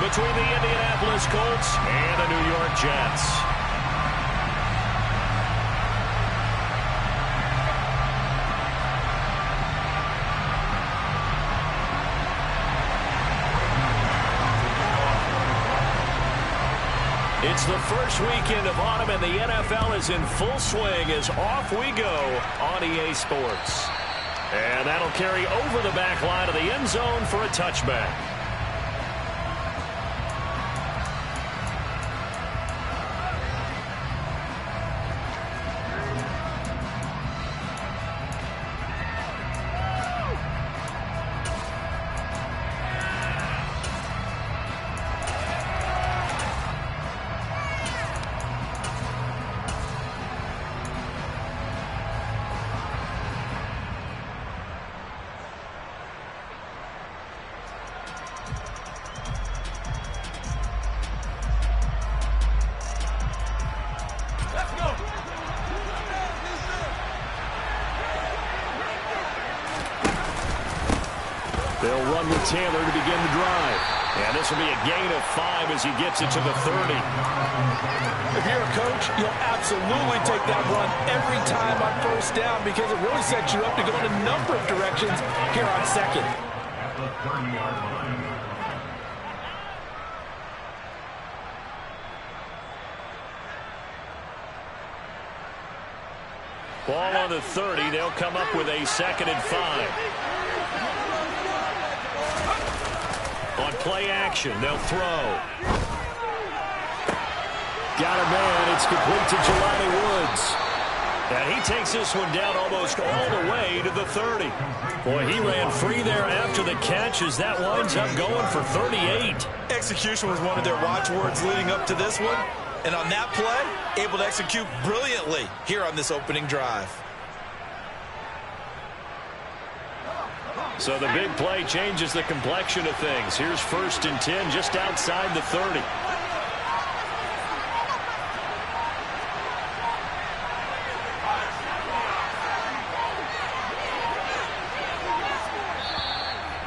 between the Indianapolis Colts and the New York Jets. It's the first weekend of autumn, and the NFL is in full swing as off we go on EA Sports. And that'll carry over the back line of the end zone for a touchback. They'll run with Taylor to begin the drive. And this will be a gain of 5 as he gets it to the 30. If you're a coach, you'll absolutely take that run every time on first down because it really sets you up to go in a number of directions here on second. Ball on the 30. They'll come up with a 2nd and 5. On play action, they'll throw. Got a man. It's complete to Jelani Woods. And he takes this one down almost all the way to the 30. Boy, he ran free there after the catch as that winds up going for 38. Execution was one of their watchwords leading up to this one. And on that play, able to execute brilliantly here on this opening drive. So the big play changes the complexion of things. Here's 1st and 10 just outside the 30.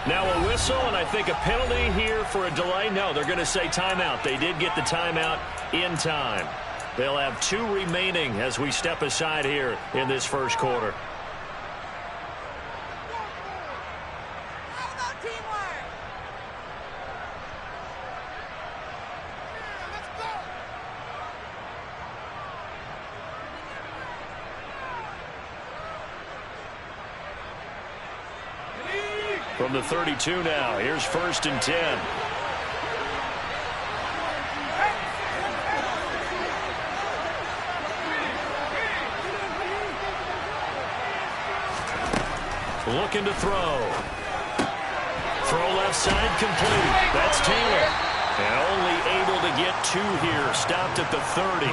Now a whistle, and I think a penalty here for a delay. No, they're going to say timeout. They did get the timeout in time. They'll have 2 remaining as we step aside here in this first quarter. From the 32 now, here's 1st and 10. Looking to throw. Throw left side complete. That's Taylor. And only able to get 2 here. Stopped at the 30.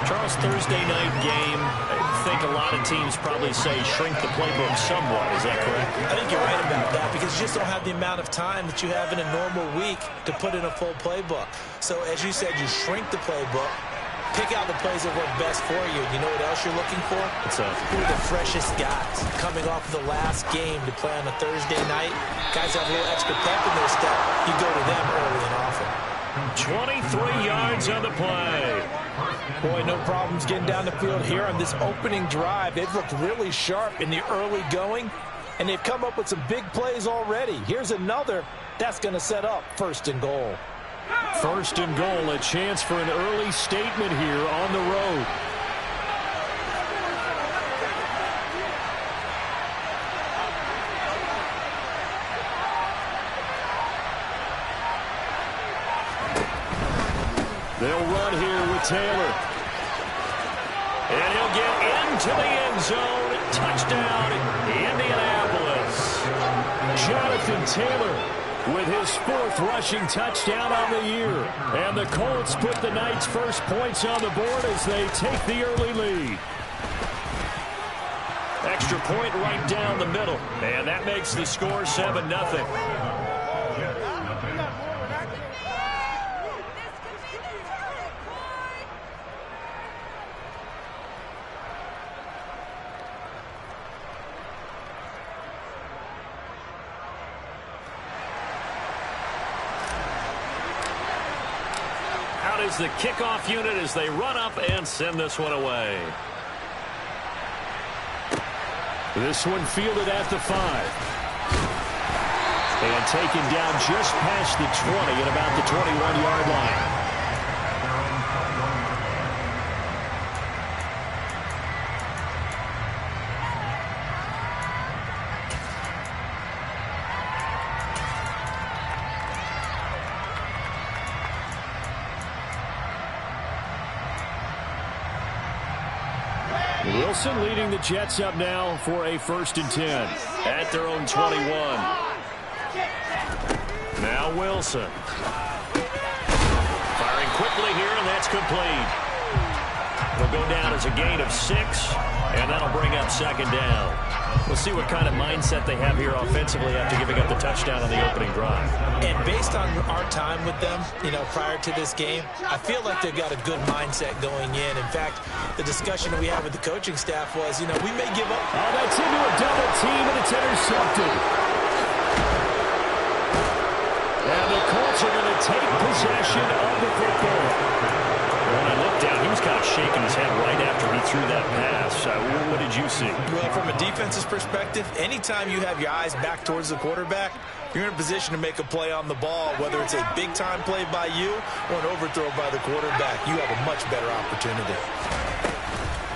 Charles, Thursday night game, I think a lot of teams probably say shrink the playbook somewhat. Is that correct? I think you're right about that because you just don't have the amount of time that you have in a normal week to put in a full playbook. So as you said, you shrink the playbook, pick out the plays that work best for you. You know what else you're looking for? Who are the freshest guys coming off the last game to play on a Thursday night? Guys have a little extra pep in their step. You go to them early and often. 23 yards on the play. Boy, no problems getting down the field here on this opening drive. They've looked really sharp in the early going, and they've come up with some big plays already. Here's another that's going to set up 1st and goal. 1st and goal, a chance for an early statement here on the road. They'll run here with Taylor. And he'll get into the end zone. Touchdown, Indianapolis. Jonathan Taylor with his 4th rushing touchdown on the year. And the Colts put the Knights' first points on the board as they take the early lead. Extra point right down the middle. And that makes the score 7-0. out is the kickoff unit as they run up and send this one away. This one fielded at the 5. And taken down just past the 20 at about the 21-yard line. Wilson leading the Jets up now for a 1st and 10 at their own 21. Now Wilson. Firing quickly here, and that's complete. It'll go down as a gain of 6, and that'll bring up 2nd down. We'll see what kind of mindset they have here offensively after giving up the touchdown on the opening drive. And based on our time with them, prior to this game, I feel like they've got a good mindset going in. In fact, the discussion that we had with the coaching staff was, we may give up. Oh, that's into a double team, and it's intercepted. And the Colts are going to take possession of the football. When I looked down, he was kind of shaking his head right after he threw that pass. What did you see? Well, from a defense's perspective, anytime you have your eyes back towards the quarterback, you're in a position to make a play on the ball, whether it's a big-time play by you or an overthrow by the quarterback. You have a much better opportunity.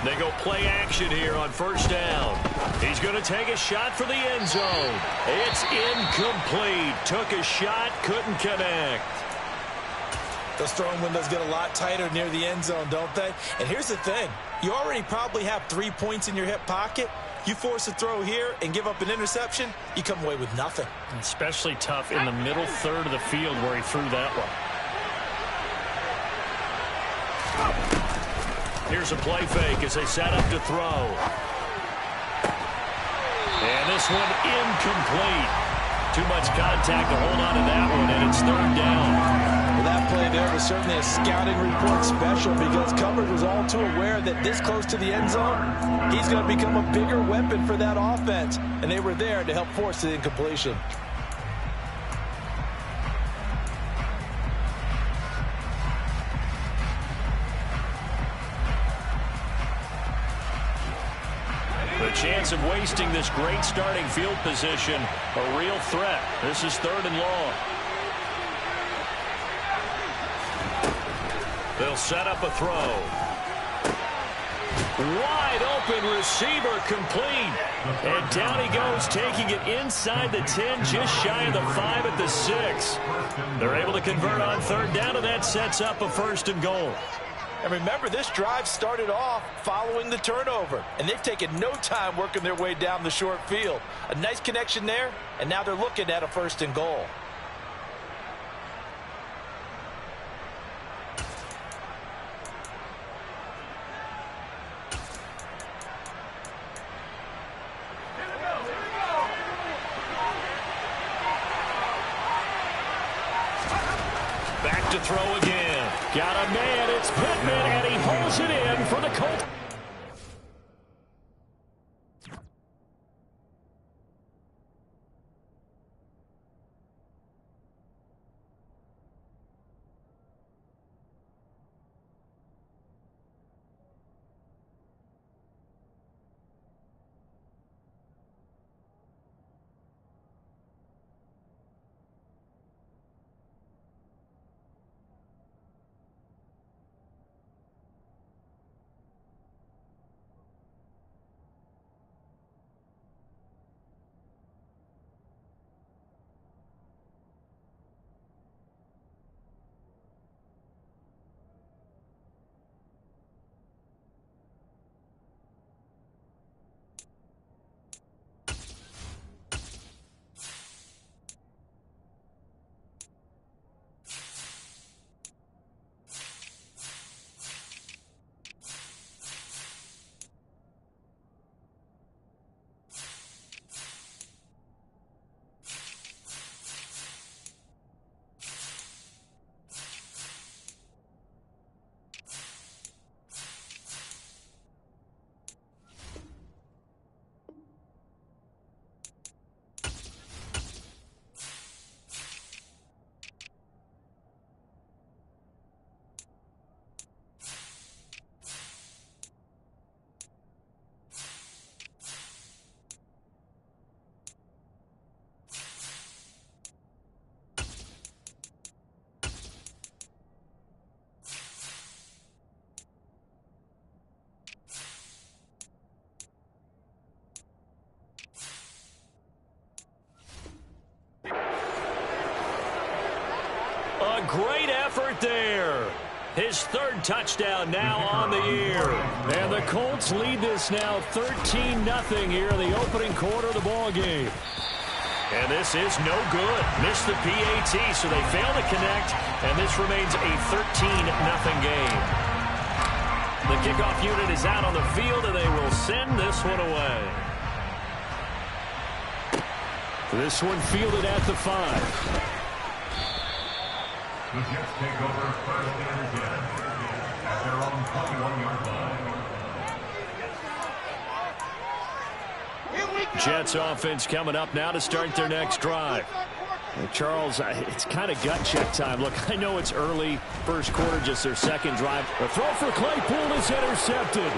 They go play action here on 1st down. He's going to take a shot for the end zone. It's incomplete. Took a shot, couldn't connect. Those throwing windows get a lot tighter near the end zone, don't they? And here's the thing. You already probably have 3 points in your hip pocket. You force a throw here and give up an interception, you come away with nothing. Especially tough in the middle third of the field where he threw that one. Here's a play fake as they set up to throw. And this one incomplete. Too much contact to hold on to that one, and it's 3rd down. Well, that play there was certainly a scouting report special because Covered was all too aware that this close to the end zone, he's going to become a bigger weapon for that offense, and they were there to help force the incompletion. The chance of wasting this great starting field position, a real threat. This is 3rd and long. They'll set up a throw. Wide open receiver complete. And down he goes, taking it inside the 10, just shy of the 5 at the 6. They're able to convert on 3rd down, and that sets up a 1st and goal. And remember, this drive started off following the turnover, and they've taken no time working their way down the short field. A nice connection there, and now they're looking at a 1st and goal. Back to throw again. Got a man, it's Pittman, and he holds it in for the Colts. A great effort there. His third touchdown now on the year. And the Colts lead this now 13-0 here in the opening quarter of the ball game. And this is no good. Missed the PAT, so they fail to connect, and this remains a 13-0 game. The kickoff unit is out on the field, and they will send this one away. This one fielded at the 5. The Jets take over first and 10 at their own 21-yard line. Jets offense coming up now to start their next drive. Charles, it's kind of gut check time. Look, I know it's early, first quarter, just their second drive. The throw for Claypool is intercepted.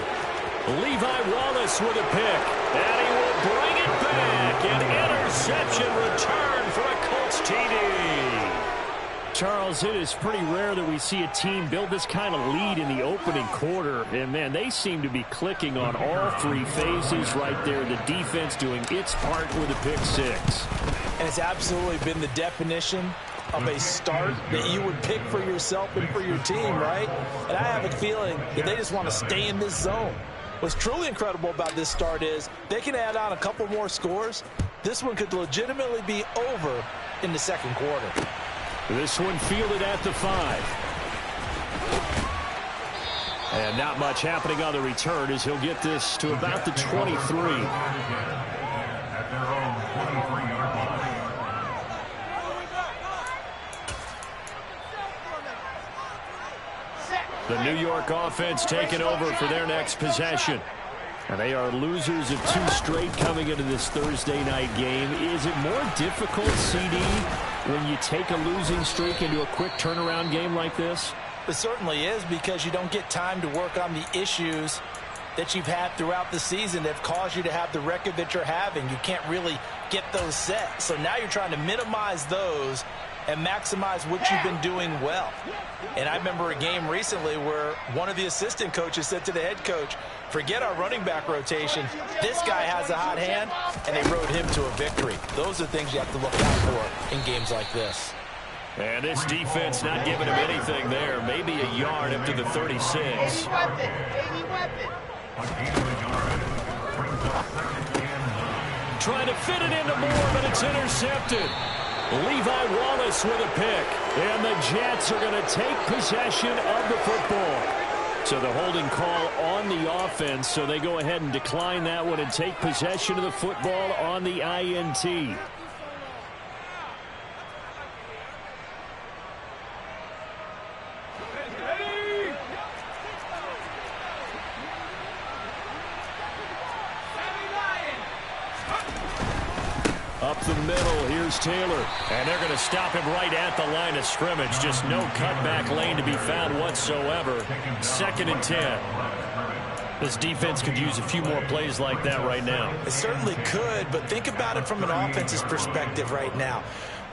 Levi Wallace with a pick, and he will bring it back. An interception return for a Colts TD. Charles, it is pretty rare that we see a team build this kind of lead in the opening quarter. And, man, they seem to be clicking on all three phases right there. The defense doing its part with a pick 6. And it's absolutely been the definition of a start that you would pick for yourself and for your team, right? And I have a feeling that they just want to stay in this zone. What's truly incredible about this start is they can add on a couple more scores. This one could legitimately be over in the second quarter. This one fielded at the 5. And not much happening on the return as he'll get this to about the 23. At their own 23-yard line. The New York offense taking over for their next possession. And they are losers of 2 straight coming into this Thursday night game. Is it more difficult, CD, when you take a losing streak into a quick turnaround game like this? It certainly is, because you don't get time to work on the issues that you've had throughout the season that have caused you to have the record that you're having. You can't really get those set. So now you're trying to minimize those and maximize what you've been doing well. And I remember a game recently where one of the assistant coaches said to the head coach, forget our running back rotation. This guy has a hot hand, and they rode him to a victory. Those are things you have to look out for in games like this. And this defense not giving him anything there. Maybe a yard up to the 36. Trying to fit it into Moore, but it's intercepted. Levi Wallace with a pick. And the Jets are going to take possession of the football. So the holding call on the offense, so they go ahead and decline that one and take possession of the football on the INT. Up the middle, here's Taylor. And they're going to stop him right at the line of scrimmage. Just no cutback lane to be found whatsoever. 2nd and 10. This defense could use a few more plays like that right now. It certainly could, but think about it from an offense's perspective right now.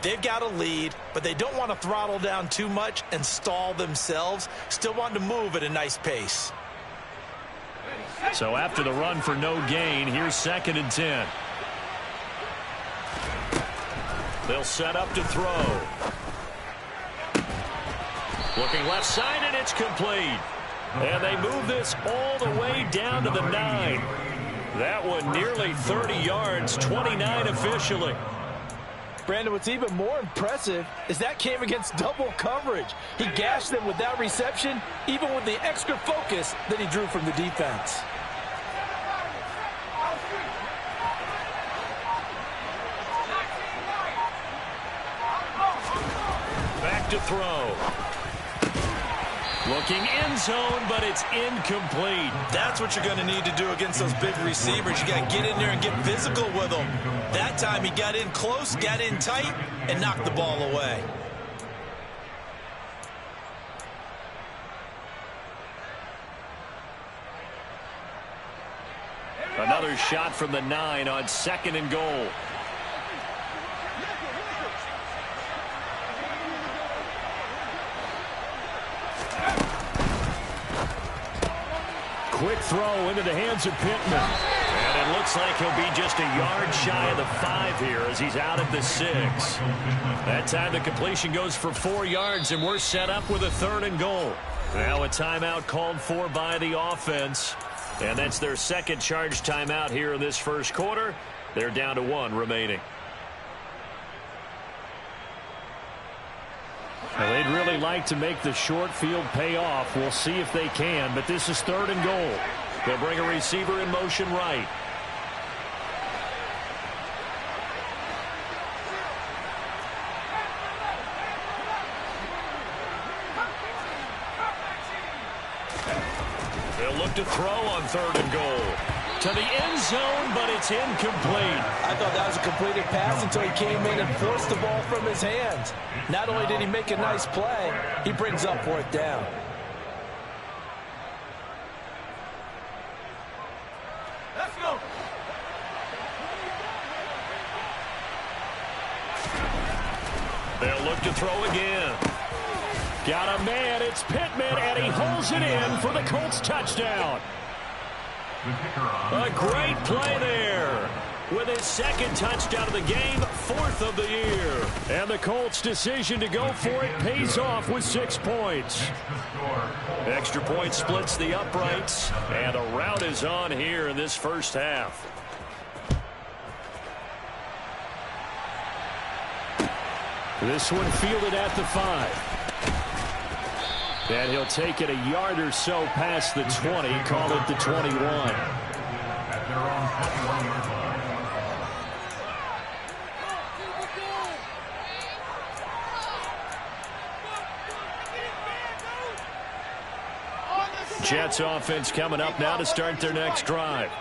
They've got a lead, but they don't want to throttle down too much and stall themselves. Still want to move at a nice pace. So after the run for no gain, here's 2nd and 10. They'll set up to throw. Looking left side, and it's complete. And they move this all the way down to the 9. That one nearly 30 yards, 29 officially. Brandon, what's even more impressive is that came against double coverage. He gashed them with that reception, even with the extra focus that he drew from the defense. Back to throw. Looking end zone, but it's incomplete. That's what you're going to need to do against those big receivers. You got to get in there and get physical with them. That time he got in close, got in tight, and knocked the ball away. Another shot from the 9 on 2nd and goal. Quick throw into the hands of Pittman. And it looks Looks like he'll be just a yard shy of the 5 here as he's out at the 6. That time the completion goes for 4 yards, and we're set up with a 3rd and goal. Now a timeout called for by the offense. And that's their second charge timeout here in this first quarter. They're down to 1 remaining. Well, they'd really like to make the short field pay off. We'll see if they can, but this is 3rd and goal. They'll bring a receiver in motion right. They'll look to throw on 3rd and goal. To the end zone, but it's incomplete. I thought that was a completed pass until he came in and forced the ball from his hands. Not only did he make a nice play, he brings up 4th down. Let's go. They'll look to throw again. Got a man, it's Pittman, and he holds it in for the Colts touchdown. A great play there. With his 2nd touchdown of the game, 4th of the year. And the Colts' decision to go for it pays off with 6 points. Extra point splits the uprights, and a rout is on here in this first half. This one fielded at the 5. And he'll take it a yard or so past the 20, call it the 21. At their own 21-yard line. Jets offense coming up now to start their next drive.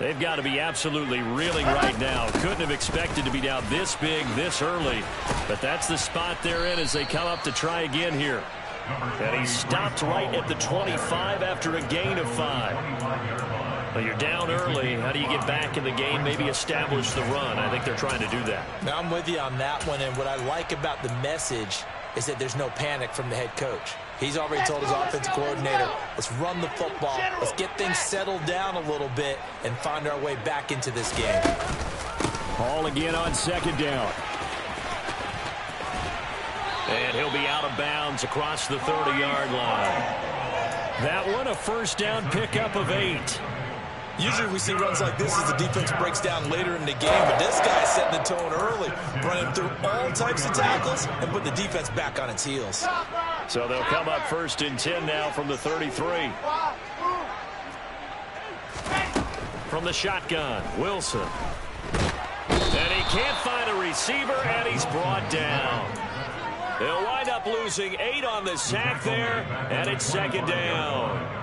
They've got to be absolutely reeling right now. Couldn't have expected to be down this big this early. But that's the spot they're in as they come up to try again here. And he stopped right at the 25 after a gain of 5. Well, you're down early. How do you get back in the game, maybe establish the run? I think they're trying to do that. Now, I'm with you on that one, and what I like about the message is that there's no panic from the head coach. He's already told his offensive coordinator, let's run the football, let's get things settled down a little bit and find our way back into this game. Ball again on 2nd down. And he'll be out of bounds across the 30-yard line. That one, a 1st down pickup of 8. Usually we see runs like this as the defense breaks down later in the game, but this guy's setting the tone early, running through all types of tackles and put the defense back on its heels. So they'll come up 1st and 10 now from the 33. From the shotgun, Wilson. And he can't find a receiver, and he's brought down. They'll wind up losing 8 on the sack there, and it's 2nd down.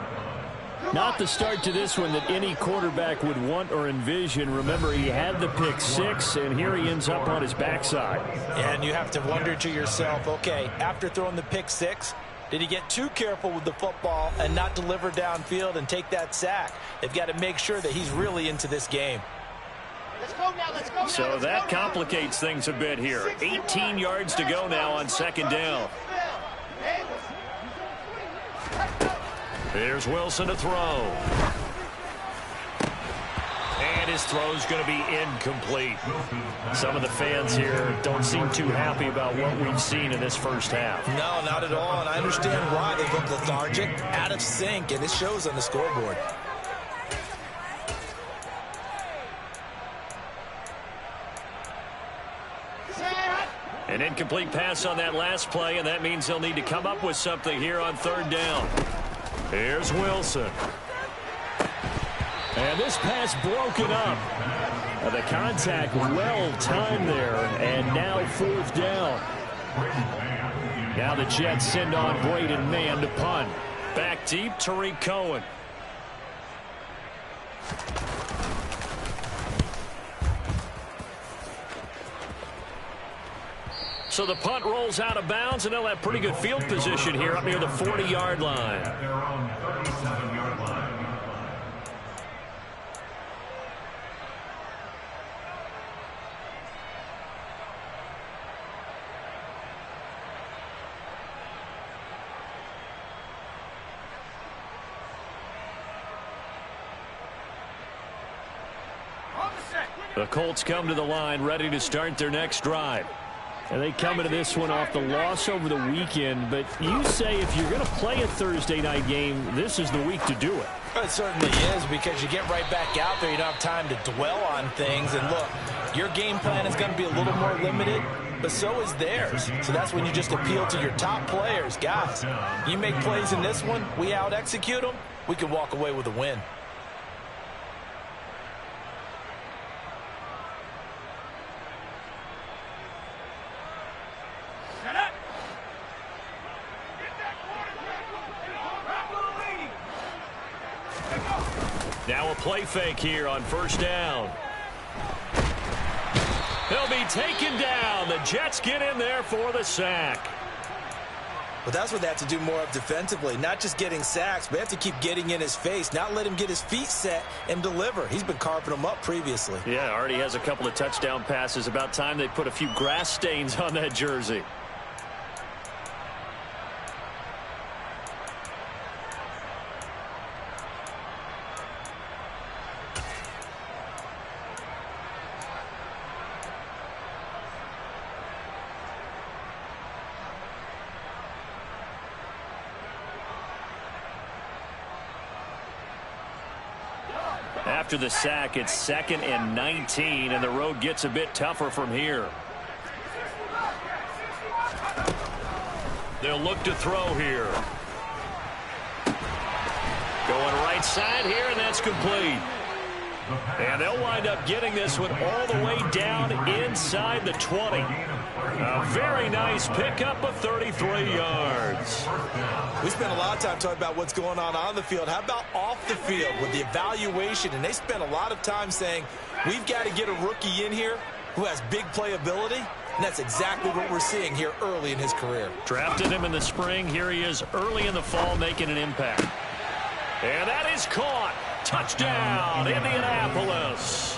Not the start to this one that any quarterback would want or envision. Remember, he had the pick 6, and here he ends up on his backside. And you have to wonder to yourself, okay, after throwing the pick 6, did he get too careful with the football and not deliver downfield and take that sack? They've got to make sure that he's really into this game. Let's go now, let's go now. So that complicates things a bit here. 18 yards to go now on 2nd down. Here's Wilson to throw. And his throw's going to be incomplete. Some of the fans here don't seem too happy about what we've seen in this first half. No, not at all, and I understand why. They look lethargic, out of sync, and it shows on the scoreboard. An incomplete pass on that last play, and that means they'll need to come up with something here on 3rd down. Here's Wilson. And this pass broken up. The contact well timed there, and now 4th down. Now the Jets send on Braden Mann to punt. Back deep, Tariq Cohen. So the punt rolls out of bounds, and they'll have pretty good field position here up near the 40-yard line. At their own 37-yard line. The Colts come to the line ready to start their next drive. And they come into this one off the loss over the weekend. But you say if you're going to play a Thursday night game, this is the week to do it. It certainly is, because you get right back out there. You don't have time to dwell on things. And look, your game plan is going to be a little more limited, but so is theirs. So that's when you just appeal to your top players. Guys, you make plays in this one, we out-execute them, we can walk away with a win. Now a play fake here on first down. He'll be taken down. The Jets get in there for the sack. Well, that's what they have to do more of defensively. Not just getting sacks, but they have to keep getting in his face, not let him get his feet set and deliver. He's been carving them up previously. Yeah, already has a couple of touchdown passes. About time they put a few grass stains on that jersey. After the sack, it's 2nd and 19, and the road gets a bit tougher from here. They'll look to throw here. Going right side here, and that's complete. And they'll wind up getting this one all the way down inside the 20. A very nice pickup of 33 yards. We spent a lot of time talking about what's going on the field. How about off the field with the evaluation? And they spent a lot of time saying, we've got to get a rookie in here who has big playability. And that's exactly what we're seeing here early in his career. Drafted him in the spring. Here he is early in the fall making an impact. And that is caught. Touchdown, Indianapolis.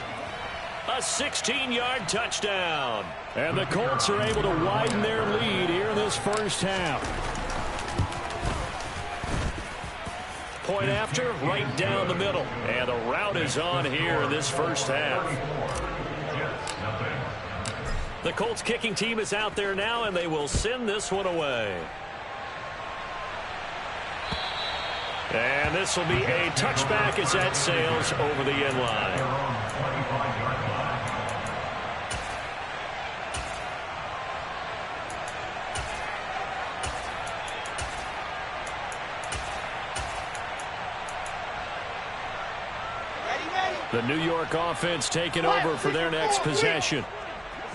A 16-yard touchdown. And the Colts are able to widen their lead here in this first half. Point after, right down the middle. And the route is on here in this first half. The Colts kicking team is out there now, and they will send this one away. And this will be a touchback as that sails over the end line. The New York offense taking over for their next possession.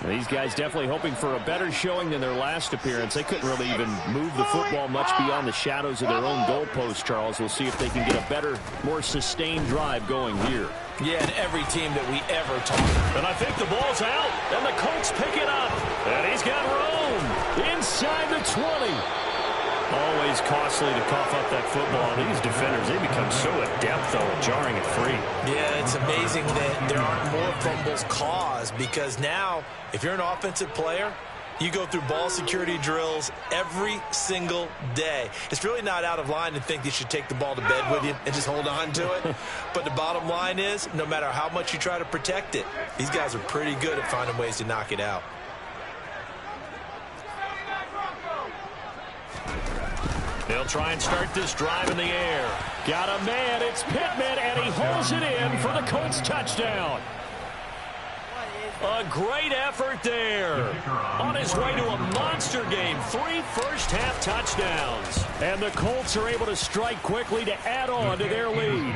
These guys definitely hoping for a better showing than their last appearance. They couldn't really even move the football much beyond the shadows of their own goalpost, Charles. We'll see if they can get a better, more sustained drive going here. Yeah, and every team that we ever talk about. And I think the ball's out, and the Colts pick it up. And he's got room inside the 20. Always costly to cough up that football. These defenders, they become so adept, though, at jarring it free. Yeah, it's amazing that there aren't more fumbles caused, because now, if you're an offensive player, you go through ball security drills every single day. It's really not out of line to think you should take the ball to bed with you and just hold on to it. But the bottom line is, no matter how much you try to protect it, these guys are pretty good at finding ways to knock it out. They'll try and start this drive in the air. Got a man, it's Pittman, and he holds it in for the Colts touchdown. A great effort there. On his way to a monster game, 3 first-half touchdowns. And the Colts are able to strike quickly to add on to their lead.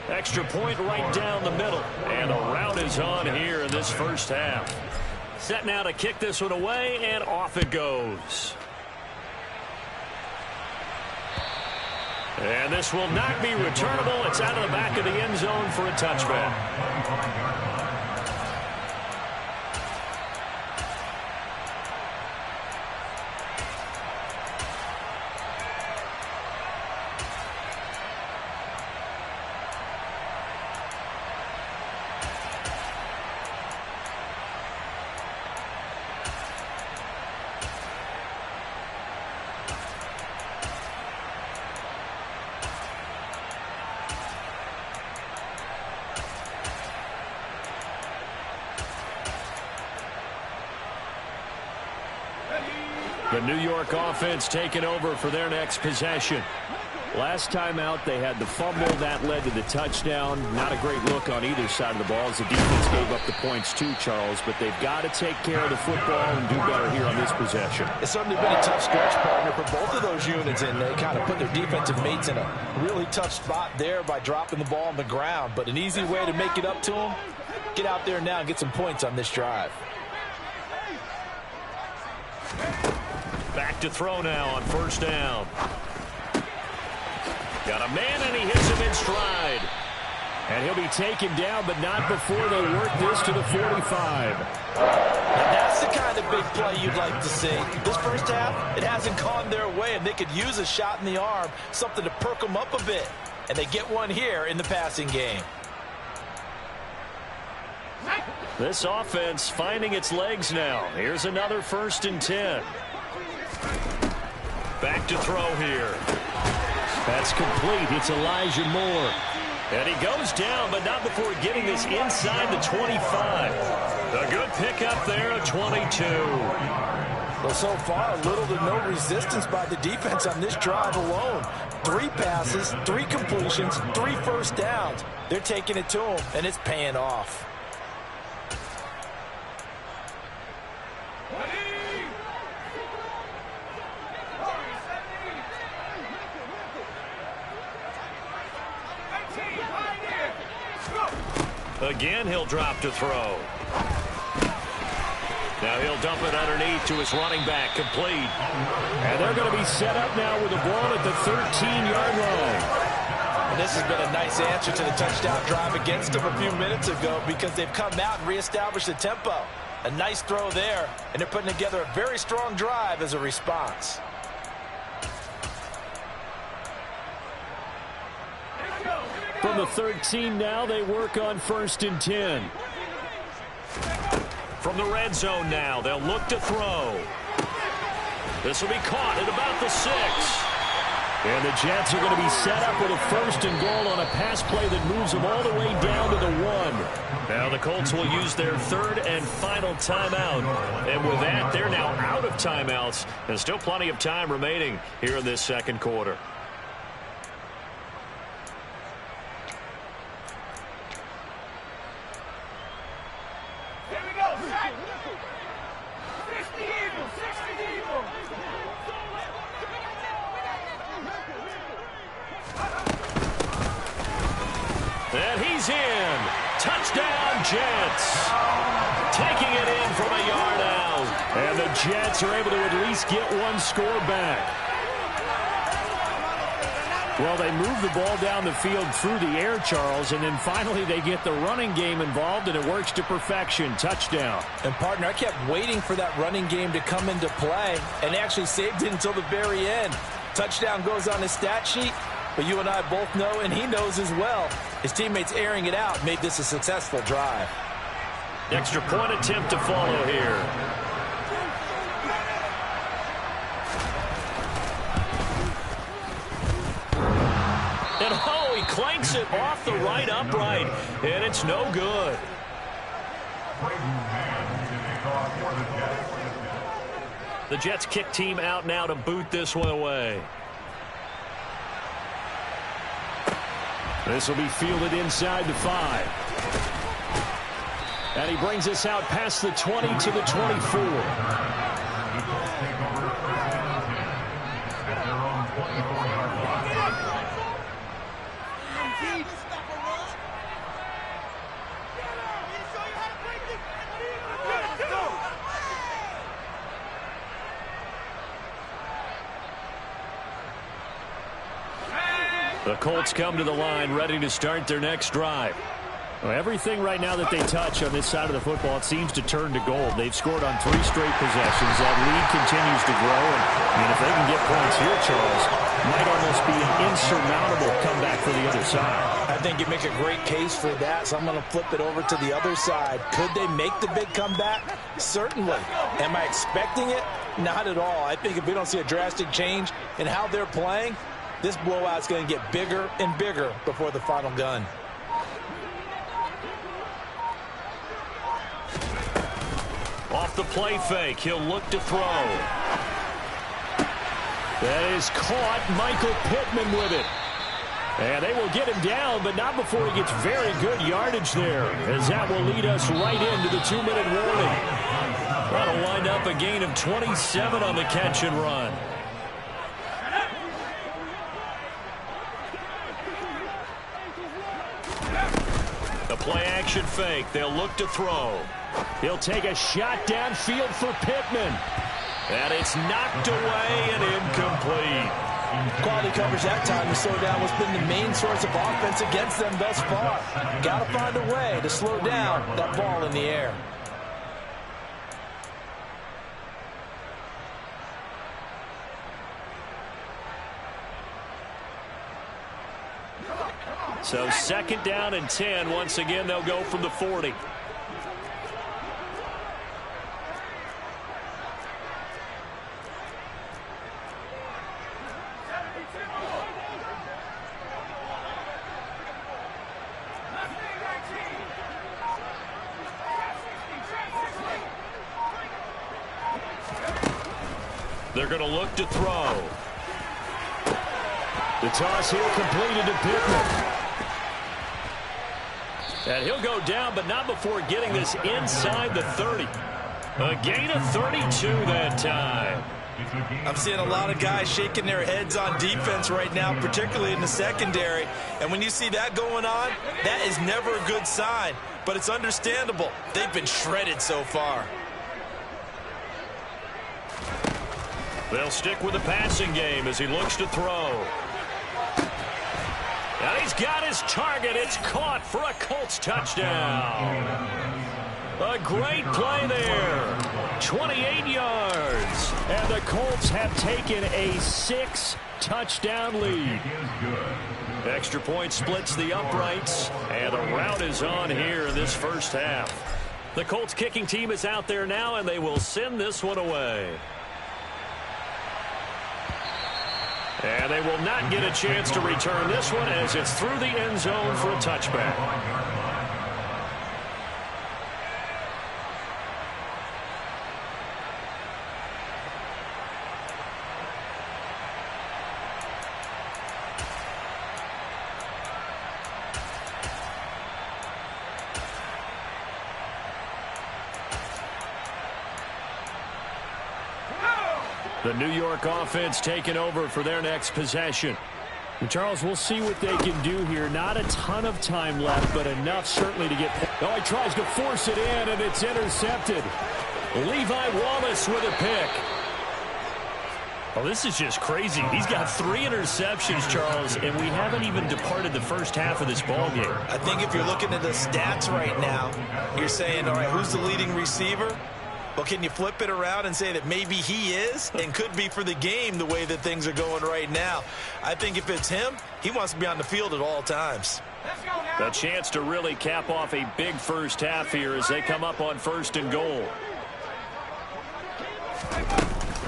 Extra point right down the middle. And the route is on here in this first half. Set now to kick this one away, and off it goes. And this will not be returnable. It's out of the back of the end zone for a touchback. The New York offense taking over for their next possession. Last time out, they had the fumble. That led to the touchdown. Not a great look on either side of the ball as the defense gave up the points too, Charles. But they've got to take care of the football and do better here on this possession. It's certainly been a tough stretch, partner, for both of those units, and they kind of put their defensive mates in a really tough spot there by dropping the ball on the ground. But an easy way to make it up to them, get out there now and get some points on this drive. Back to throw now on first down. Got a man, and he hits him in stride. And he'll be taken down, but not before they work this to the 45. And that's the kind of big play you'd like to see. This first half, it hasn't gone their way, and they could use a shot in the arm, something to perk them up a bit. And they get one here in the passing game. This offense finding its legs now. Here's another 1st and 10. Back to throw here. That's complete. It's Elijah Moore. And he goes down, but not before getting this inside the 25. A good pickup there at 22. Well, so far, little to no resistance by the defense on this drive alone. 3 passes, 3 completions, 3 first downs. They're taking it to them, and it's paying off. Again, he'll drop to throw. Now he'll dump it underneath to his running back, complete. And they're going to be set up now with the ball at the 13-yard line. And this has been a nice answer to the touchdown drive against them a few minutes ago because they've come out and reestablished the tempo. A nice throw there, and they're putting together a very strong drive as a response. From the 13 now, they work on 1st and 10. From the red zone now, they'll look to throw. This will be caught at about the 6. And the Jets are going to be set up with a 1st and goal on a pass play that moves them all the way down to the 1. Now the Colts will use their 3rd and final timeout. And with that, they're now out of timeouts. And still plenty of time remaining here in this second quarter. And he's in. Touchdown, Jets. Taking it in from a yard out. And the Jets are able to at least get one score back. Well, they move the ball down the field through the air, Charles, and then finally they get the running game involved, and it works to perfection. Touchdown. And, partner, I kept waiting for that running game to come into play, and they actually saved it until the very end. Touchdown goes on his stat sheet, but you and I both know, and he knows as well, his teammates airing it out made this a successful drive. Extra point attempt to follow here. And oh, he clanks it off the right upright, and it's no good. The Jets kick team out now to boot this one away. This will be fielded inside the 5. And he brings us out past the 20 to the 24. The Colts come to the line ready to start their next drive. Well, everything right now that they touch on this side of the football, it seems to turn to gold. They've scored on 3 straight possessions. That lead continues to grow. And if they can get points here, Charles, it might almost be an insurmountable comeback for the other side. I think you make a great case for that, so I'm going to flip it over to the other side. Could they make the big comeback? Certainly. Am I expecting it? Not at all. I think if we don't see a drastic change in how they're playing, this blowout's going to get bigger and bigger before the final gun. Off the play fake, he'll look to throw. That is caught. Michael Pittman with it. And they will get him down, but not before he gets very good yardage there, as that will lead us right into the 2-minute warning. That'll wind up a gain of 27 on the catch and run. The play-action fake. They'll look to throw. He'll take a shot downfield for Pittman. And it's knocked away and incomplete. Quality coverage that time to slow down what's been the main source of offense against them thus far. Got to find a way to slow down that ball in the air. So 2nd down and 10. Once again, they'll go from the 40. They're going to look to throw. The toss here completed to Pittman. And he'll go down, but not before getting this inside the 30. A gain of 32 that time. I'm seeing a lot of guys shaking their heads on defense right now, particularly in the secondary. And when you see that going on, that is never a good sign. But it's understandable. They've been shredded so far. They'll stick with the passing game as he looks to throw. And he's got his target. It's caught for a Colts touchdown. A great play there. 28 yards. And the Colts have taken a 6-touchdown lead. Extra point splits the uprights. And the route is on here in this first half. The Colts kicking team is out there now, and they will send this one away. And they will not get a chance to return this one as it's through the end zone for a touchback. The New York offense taking over for their next possession. And Charles, we'll see what they can do here. Not a ton of time left, but enough certainly to get... Oh, he tries to force it in, and it's intercepted. Levi Wallace with a pick. Oh, this is just crazy. He's got 3 interceptions, Charles, and we haven't even departed the first half of this ballgame. I think if you're looking at the stats right now, you're saying, all right, who's the leading receiver? Well, can you flip it around and say that maybe he is and could be for the game the way that things are going right now? I think if it's him, he wants to be on the field at all times. A chance to really cap off a big first half here as they come up on 1st and goal.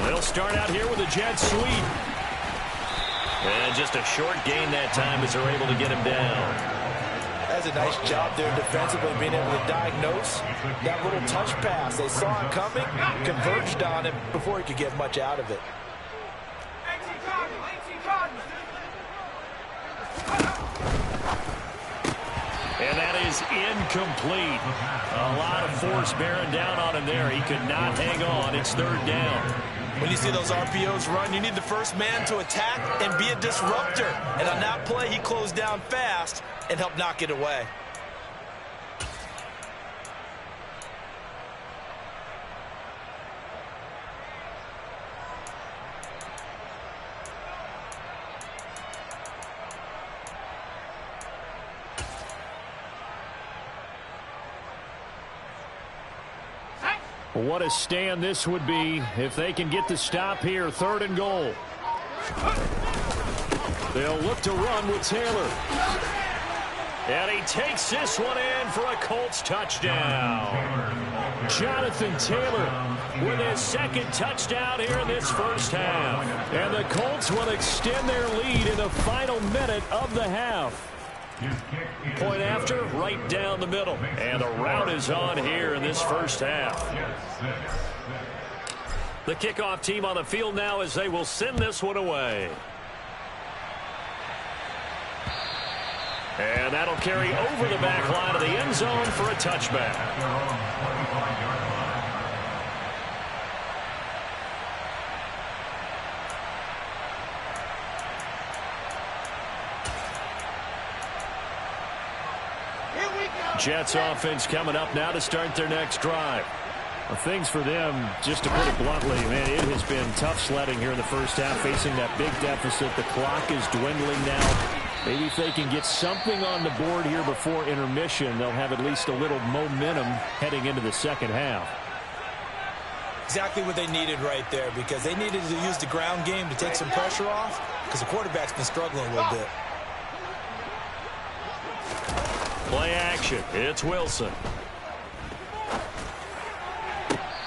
They'll start out here with a jet sweep. And just a short gain that time as they're able to get him down. That's a nice job there defensively, being able to diagnose that little touch pass. They saw it coming, converged on him before he could get much out of it. And that is incomplete. A lot of force bearing down on him there. He could not hang on. It's 3rd down. When you see those RPOs run, you need the first man to attack and be a disruptor. And on that play, he closed down fast and helped knock it away. What a stand this would be if they can get the stop here. 3rd and goal. They'll look to run with Taylor. And he takes this one in for a Colts touchdown. Jonathan Taylor with his 2nd touchdown here in this first half. And the Colts will extend their lead in the final minute of the half. Point after, right down the middle. And the route is on here in this first half. The kickoff team on the field now as they will send this one away. And that'll carry over the back line of the end zone for a touchback. Jets offense coming up now to start their next drive. Well, things for them, just to put it bluntly, man, it has been tough sledding here in the first half, facing that big deficit. The clock is dwindling now. Maybe if they can get something on the board here before intermission, they'll have at least a little momentum heading into the second half. Exactly what they needed right there, because they needed to use the ground game to take some pressure off, because the quarterback's been struggling a little bit. Play action. It's Wilson.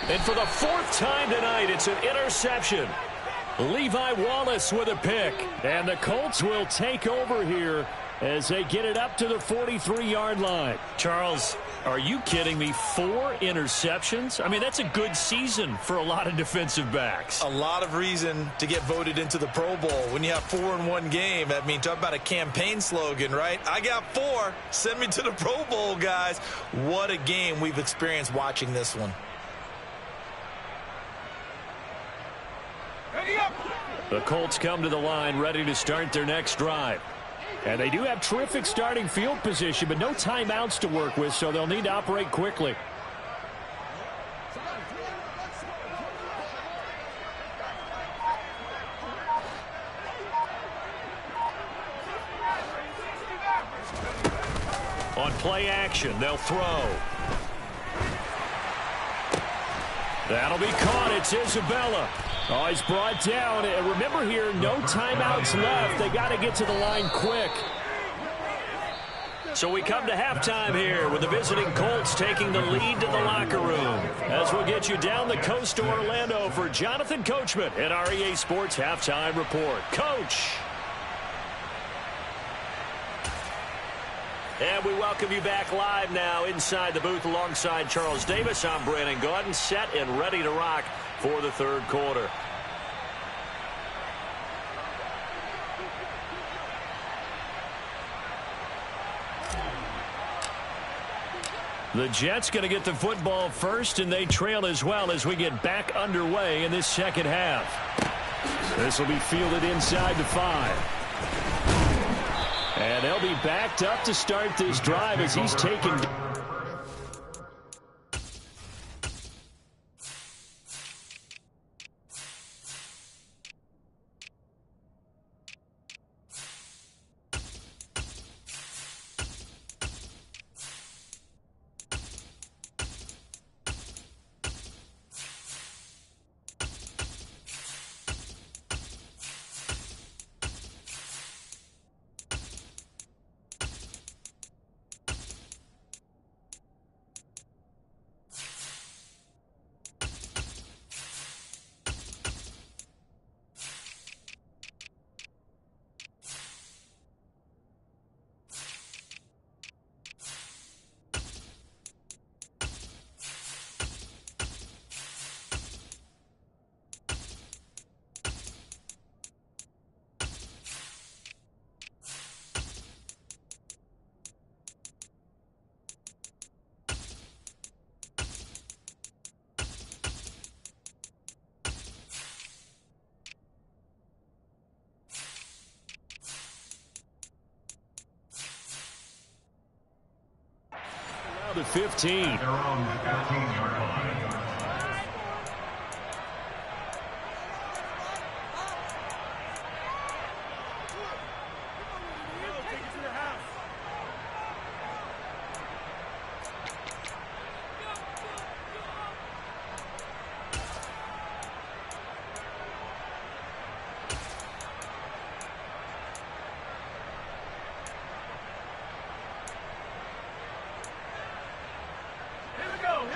And for the fourth time tonight, it's an interception. Levi Wallace with a pick. And the Colts will take over here as they get it up to the 43-yard line. Charles, are you kidding me? 4 interceptions? I mean, that's a good season for a lot of defensive backs. A lot of reason to get voted into the Pro Bowl. When you have 4 in one game, I mean, talk about a campaign slogan, right? I got 4. Send me to the Pro Bowl, guys. What a game we've experienced watching this one. The Colts come to the line ready to start their next drive. And they do have terrific starting field position, but no timeouts to work with, so they'll need to operate quickly. On play action, they'll throw. That'll be caught. It's Isabella. Oh, he's brought down. And remember here, no timeouts left. They got to get to the line quick. So we come to halftime here with the visiting Colts taking the lead to the locker room. As we'll get you down the coast to Orlando for Jonathan Coachman at our EA Sports Halftime Report. Coach. And we welcome you back live now inside the booth alongside Charles Davis. I'm Brandon Gaudin, set and ready to rock for the third quarter. The Jets going to get the football first, and they trail as well as we get back underway in this second half. This will be fielded inside the 5. And they'll be backed up to start this drive as he's taken. The 15. Their own 15-yard line.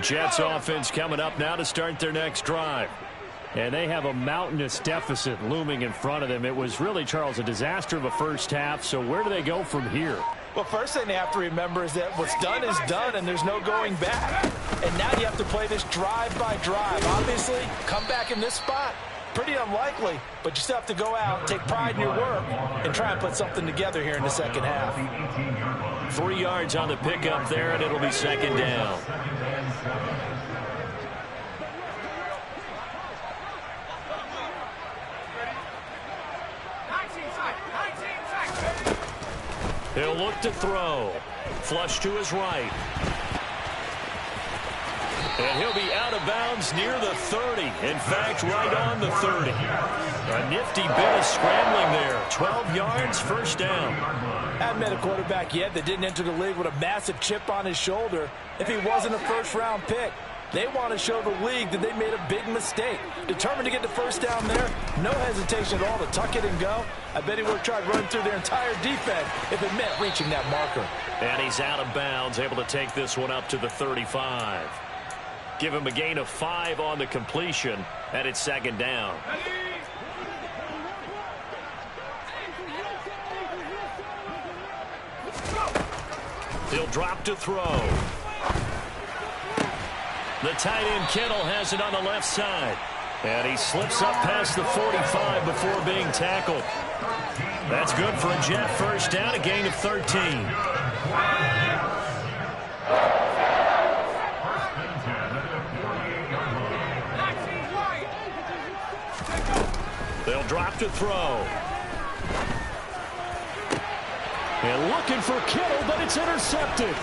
Jets offense coming up now to start their next drive. And they have a mountainous deficit looming in front of them. It was really, Charles, a disaster of a first half. So where do they go from here? Well, first thing they have to remember is that what's done is done, and there's no going back. And now you have to play this drive by drive. Obviously, come back in this spot, pretty unlikely, but you still have to go out, take pride in your work, and try and put something together here in the second half. 3 yards on the pickup there, and it'll be second down. He'll look to throw. Flush to his right. And he'll be out of bounds near the 30. In fact, right on the 30. A nifty bit of scrambling there. 12 yards, first down. I haven't met a quarterback yet that didn't enter the league with a massive chip on his shoulder if he wasn't a first-round pick. They want to show the league that they made a big mistake. Determined to get the first down there, no hesitation at all to tuck it and go. I bet he would have tried running through their entire defense if it meant reaching that marker. And he's out of bounds, able to take this one up to the 35. Give him a gain of 5 on the completion, and it's second down. He'll drop to throw. The tight end Kittle has it on the left side. And he slips up past the 45 before being tackled. That's good for a Jet first down, a gain of 13. They'll drop to throw. And looking for Kittle, but it's intercepted.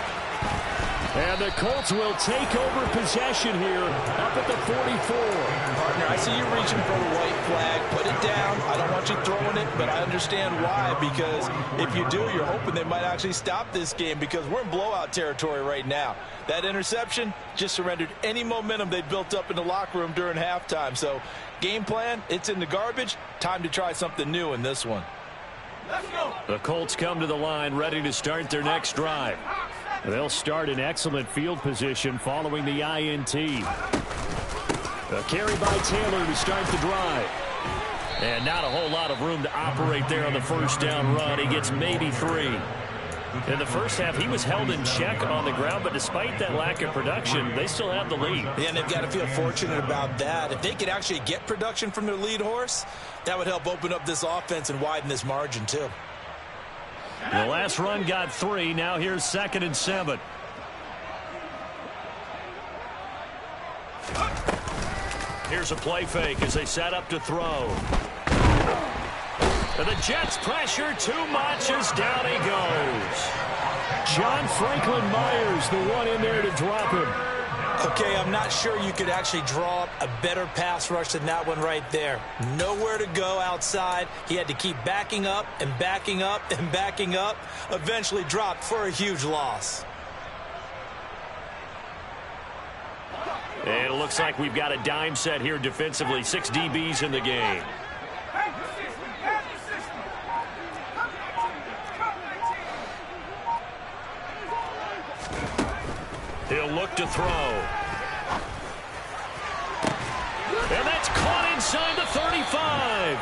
And the Colts will take over possession here up at the 44. Partner, I see you reaching for the white flag. Put it down. I don't want you throwing it, but I understand why. Because if you do, you're hoping they might actually stop this game because we're in blowout territory right now. That interception just surrendered any momentum they built up in the locker room during halftime. So game plan, it's in the garbage. Time to try something new in this one. Let's go. The Colts come to the line ready to start their next drive. They'll start in excellent field position following the INT. A carry by Taylor to start the drive. And not a whole lot of room to operate there on the first down run. He gets maybe 3. In the first half, he was held in check on the ground, but despite that lack of production, they still have the lead. Yeah, and they've got to feel fortunate about that. If they could actually get production from their lead horse, that would help open up this offense and widen this margin, too. The last run got 3. Now here's 2nd and 7. Here's a play fake as they set up to throw. And the Jets pressure too much as down he goes. John Franklin Myers, the one in there to drop him. Okay, I'm not sure you could actually draw up a better pass rush than that one right there. Nowhere to go outside. He had to keep backing up and backing up and backing up. Eventually dropped for a huge loss. And it looks like we've got a dime set here defensively. 6 DBs in the game. He'll look to throw. And that's caught inside the 35.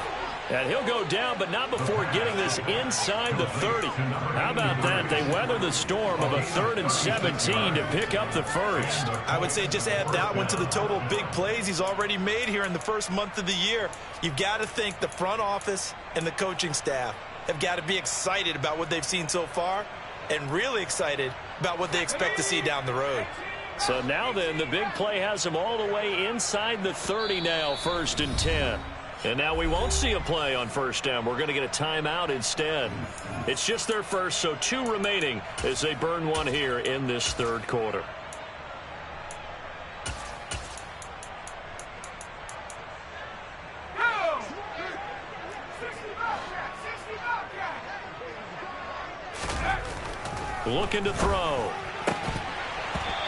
And he'll go down, but not before getting this inside the 30. How about that? They weather the storm of a 3rd and 17 to pick up the first. I would say just add that one to the total big plays he's already made here in the first month of the year. You've got to think the front office and the coaching staff have got to be excited about what they've seen so far and really excited about what they expect to see down the road. So now then, the big play has them all the way inside the 30 now, 1st and 10. And now we won't see a play on first down. We're going to get a timeout instead. It's just their first, so 2 remaining as they burn one here in this 3rd quarter. Looking to throw.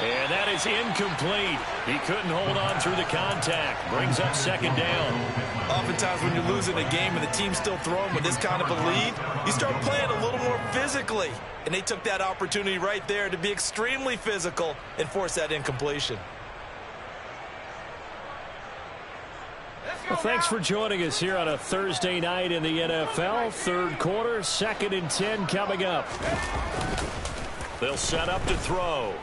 And that is incomplete. He couldn't hold on through the contact. Brings up 2nd down. Oftentimes when you're losing a game and the team's still throwing with this kind of a lead, you start playing a little more physically. And they took that opportunity right there to be extremely physical and force that incompletion. Let's Well, thanks for joining us here on a Thursday night in the NFL. Third quarter, 2nd and 10 coming up. They'll set up to throw.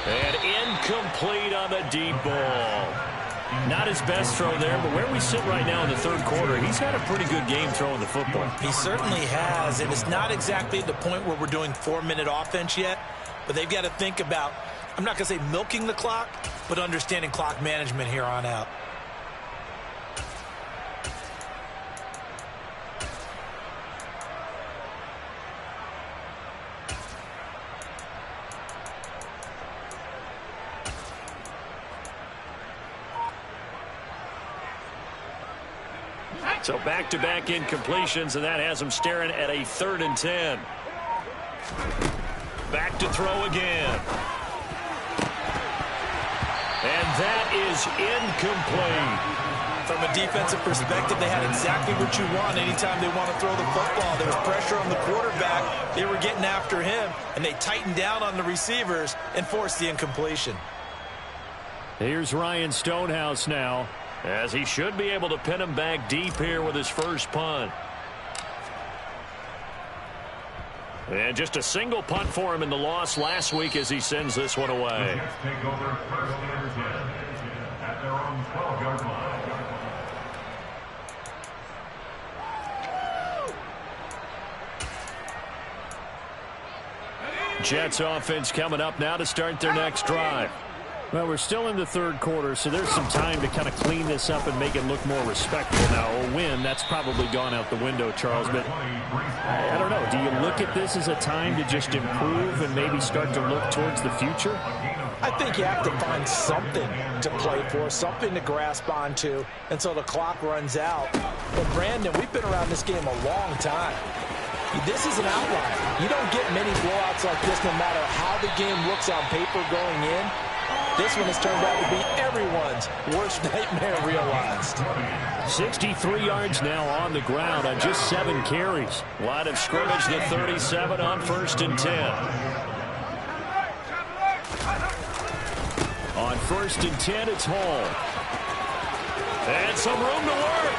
And incomplete on the deep ball. Not his best throw there, but where we sit right now in the third quarter, he's had a pretty good game throwing the football. He certainly has, and it's not exactly at the point where we're doing 4-minute offense yet, but they've got to think about, I'm not going to say milking the clock, but understanding clock management here on out. So back-to-back incompletions, and that has him staring at a 3rd and 10. Back to throw again. And that is incomplete. From a defensive perspective, they had exactly what you want anytime they want to throw the football. There was pressure on the quarterback. They were getting after him, and they tightened down on the receivers and forced the incompletion. Here's Ryan Stonehouse now, as he should be able to pin him back deep here with his first punt. And just a single punt for him in the loss last week as he sends this one away. Take over 1st and 10 at their own 12-yard line. Jets offense coming up now to start their next drive. Well, we're still in the third quarter, so there's some time to kind of clean this up and make it look more respectable. Now, a win, that's probably gone out the window, Charles, but I don't know. Do you look at this as a time to just improve and maybe start to look towards the future? I think you have to find something to play for, something to grasp onto until the clock runs out. But, Brandon, we've been around this game a long time. This is an outlier. You don't get many blowouts like this no matter how the game looks on paper going in. This one has turned out to be everyone's worst nightmare realized. 63 yards now on the ground on just 7 carries. Line of scrimmage, the 37 on 1st and 10. On 1st and 10, it's Hall. And some room to work.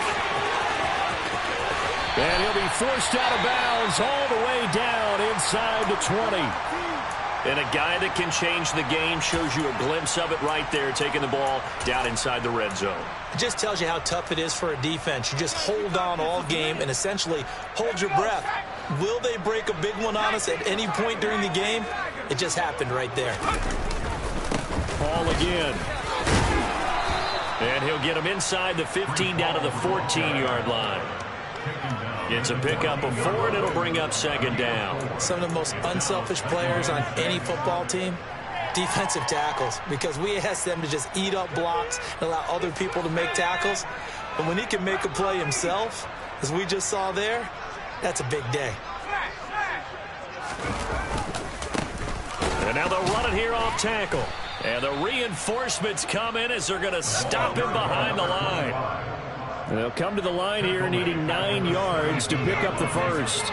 And he'll be forced out of bounds all the way down inside the 20. And a guy that can change the game shows you a glimpse of it right there, taking the ball down inside the red zone. It just tells you how tough it is for a defense. You just hold on all game and essentially hold your breath. Will they break a big one on us at any point during the game? It just happened right there. Ball again. And he'll get him inside the 15 down to the 14-yard line. It's a pickup of 4, and it'll bring up 2nd down. Some of the most unselfish players on any football team, defensive tackles, because we ask them to just eat up blocks and allow other people to make tackles. But when he can make a play himself, as we just saw there, that's a big day. And now they'll run it here off tackle. And the reinforcements come in as they're going to stop him behind the line. They'll come to the line here needing 9 yards to pick up the first.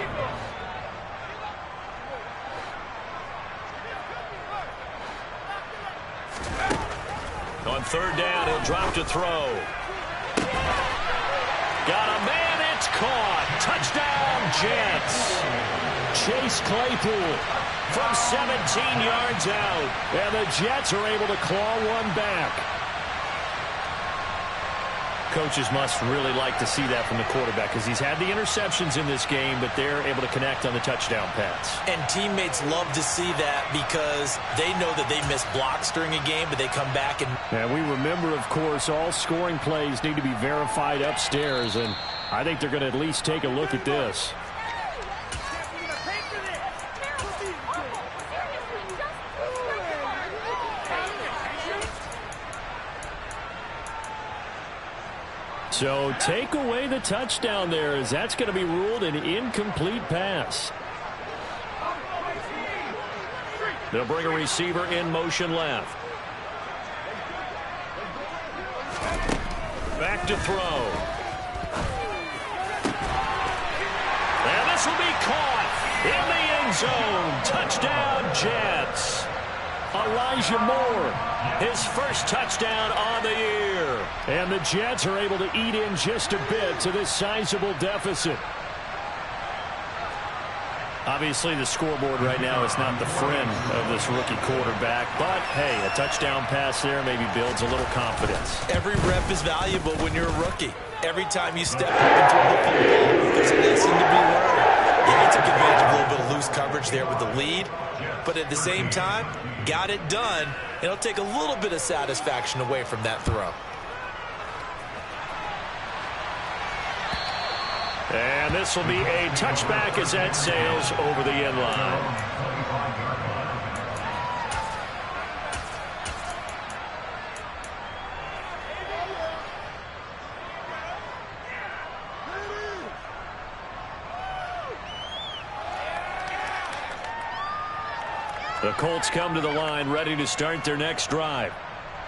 On 3rd down, he'll drop to throw. Got a man, it's caught. Touchdown, Jets. Chase Claypool from 17 yards out. And the Jets are able to claw one back. Coaches must really like to see that from the quarterback because he's had the interceptions in this game, but they're able to connect on the touchdown pass. And teammates love to see that because they know that they miss blocks during a game, but they come back and... And we remember, of course, all scoring plays need to be verified upstairs, and I think they're going to at least take a look at this. So take away the touchdown there, as that's going to be ruled an incomplete pass. They'll bring a receiver in motion left. Back to throw. And this will be caught in the end zone. Touchdown, Jets. Elijah Moore, his first touchdown on the year. And the Jets are able to eat in just a bit to this sizable deficit. Obviously, the scoreboard right now is not the friend of this rookie quarterback. But, hey, a touchdown pass there maybe builds a little confidence. Every rep is valuable when you're a rookie. Every time you step up and throw the football, there's a lesson to be learned. Yeah, he took advantage of a little bit of loose coverage there with the lead. But at the same time, got it done. It'll take a little bit of satisfaction away from that throw. And this will be a touchback as that sails over the end line. The Colts come to the line ready to start their next drive.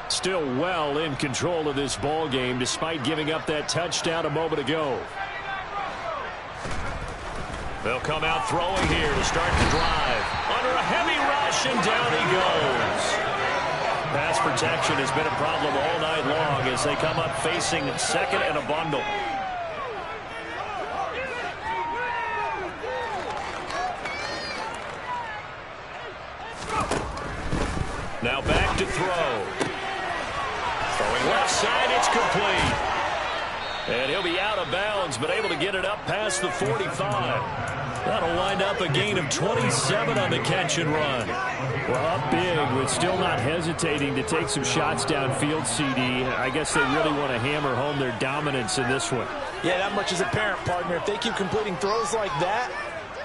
Still well in control of this ball game despite giving up that touchdown a moment ago. They'll come out throwing here to start the drive. Under a heavy rush, and down he goes. Pass protection has been a problem all night long as they come up facing second and a bundle. Now back to throw. Throwing left side, it's complete. And he'll be out of bounds, but able to get it up past the 45. That'll wind up a gain of 27 on the catch and run. Well, up big, but still not hesitating to take some shots downfield, CD. I guess they really want to hammer home their dominance in this one. Yeah, that much is apparent, partner. If they keep completing throws like that,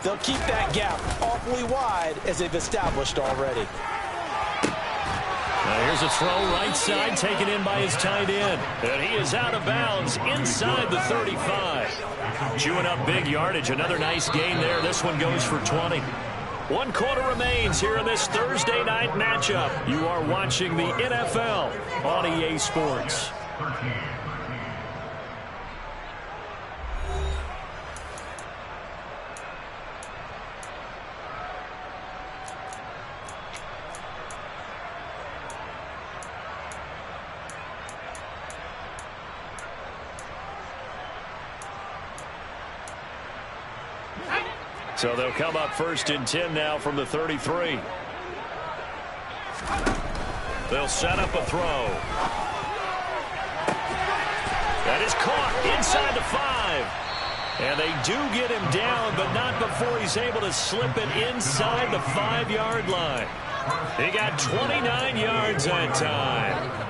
they'll keep that gap awfully wide as they've established already. Now here's a throw right side taken in by his tight end. And he is out of bounds inside the 35. Chewing up big yardage. Another nice gain there. This one goes for 20. 1 quarter remains here in this Thursday night matchup. You are watching the NFL on EA Sports. So they'll come up first and 10 now from the 33. They'll set up a throw. That is caught inside the 5. And they do get him down, but not before he's able to slip it inside the 5-yard line. He got 29 yards that time.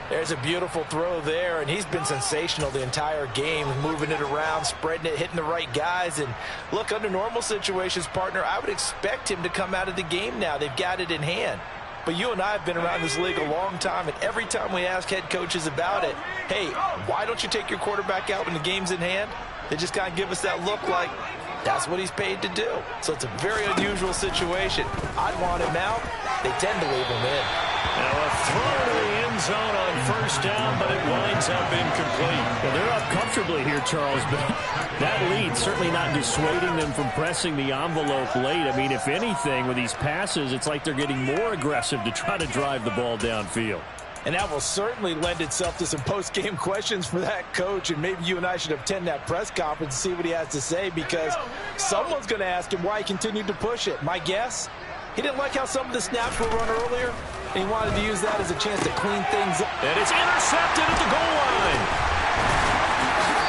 There's a beautiful throw there, and he's been sensational the entire game, moving it around, spreading it, hitting the right guys. And look, under normal situations, partner, I would expect him to come out of the game now. They've got it in hand. But you and I have been around this league a long time, and every time we ask head coaches about it, hey, why don't you take your quarterback out when the game's in hand? They just kind of give us that look like that's what he's paid to do. So it's a very unusual situation. I'd want him out. They tend to leave him in. Now a throw to the end zone on first down, but it winds up incomplete. Well, they're up comfortably here, Charles, but that lead certainly not dissuading them from pressing the envelope late. I mean, if anything, with these passes, it's like they're getting more aggressive to try to drive the ball downfield. And that will certainly lend itself to some post-game questions for that coach, and maybe you and I should attend that press conference and see what he has to say, because someone's going to ask him why he continued to push it. My guess, he didn't like how some of the snaps were run earlier, and he wanted to use that as a chance to clean things up. And it's intercepted at the goal line.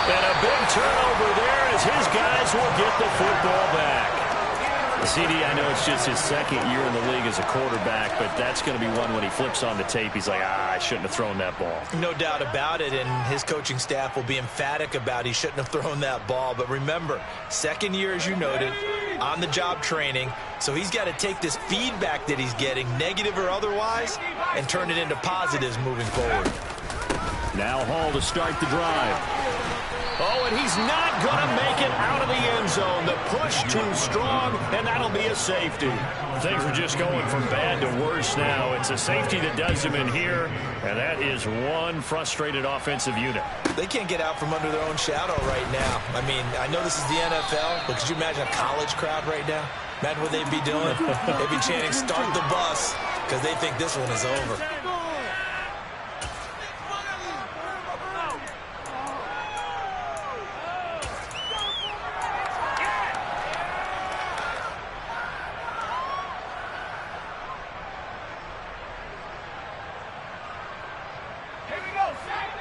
And a big turnover there as his guys will get the football back. CD, I know it's just his second year in the league as a quarterback, but that's going to be one when he flips on the tape. He's like, I shouldn't have thrown that ball. No doubt about it, and his coaching staff will be emphatic about he shouldn't have thrown that ball. But remember, second year, as you noted, on-the-job training, so he's got to take this feedback that he's getting, negative or otherwise, and turn it into positives moving forward. Now Hall to start the drive. Oh, and he's not going to make it out of the end zone. The push too strong, and that'll be a safety. Things are just going from bad to worse now. It's a safety that does them in here, and that is one frustrated offensive unit. They can't get out from under their own shadow right now. I mean, I know this is the NFL, but could you imagine a college crowd right now? Imagine what they'd be doing. They'd be chanting, "Start the bus." because they think this one is over.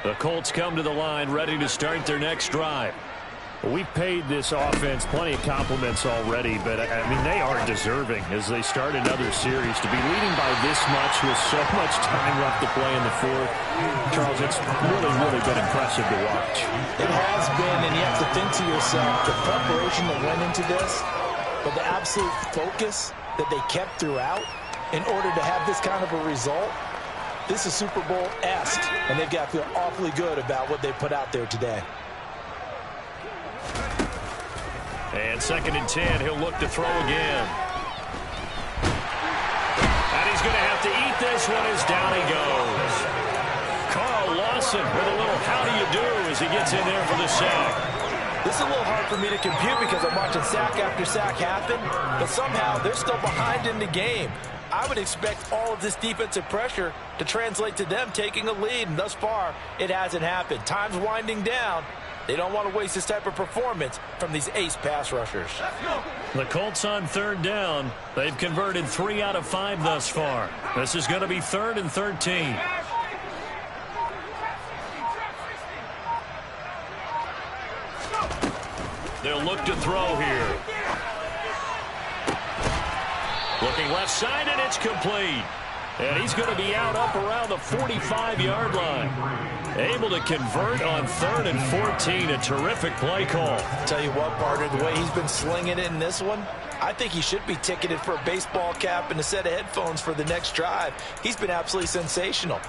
The Colts come to the line ready to start their next drive. We've paid this offense plenty of compliments already, but, I mean, they are deserving as they start another series. To be leading by this much with so much time left to play in the fourth, Charles, it's really been impressive to watch. It has been, and you have to think to yourself, the preparation that went into this, but the absolute focus that they kept throughout in order to have this kind of a result. This is Super Bowl-esque, and they've got to feel awfully good about what they put out there today. And 2nd and 10, he'll look to throw again. And he's going to have to eat this one as down he goes. Carl Lawson with a little how do you do as he gets in there for the sack. This is a little hard for me to compute because I'm watching sack after sack happen, but somehow they're still behind in the game. I would expect all of this defensive pressure to translate to them taking a lead, and thus far, it hasn't happened. Time's winding down. They don't want to waste this type of performance from these ace pass rushers. The Colts on 3rd down. They've converted 3 out of 5 thus far. This is going to be 3rd and 13. They'll look to throw here. Looking left side, and it's complete. And he's going to be out up around the 45-yard line. Able to convert on 3rd and 14. A terrific play call. Tell you what, partner, the way he's been slinging it in this one, I think he should be ticketed for a baseball cap and a set of headphones for the next drive. He's been absolutely sensational.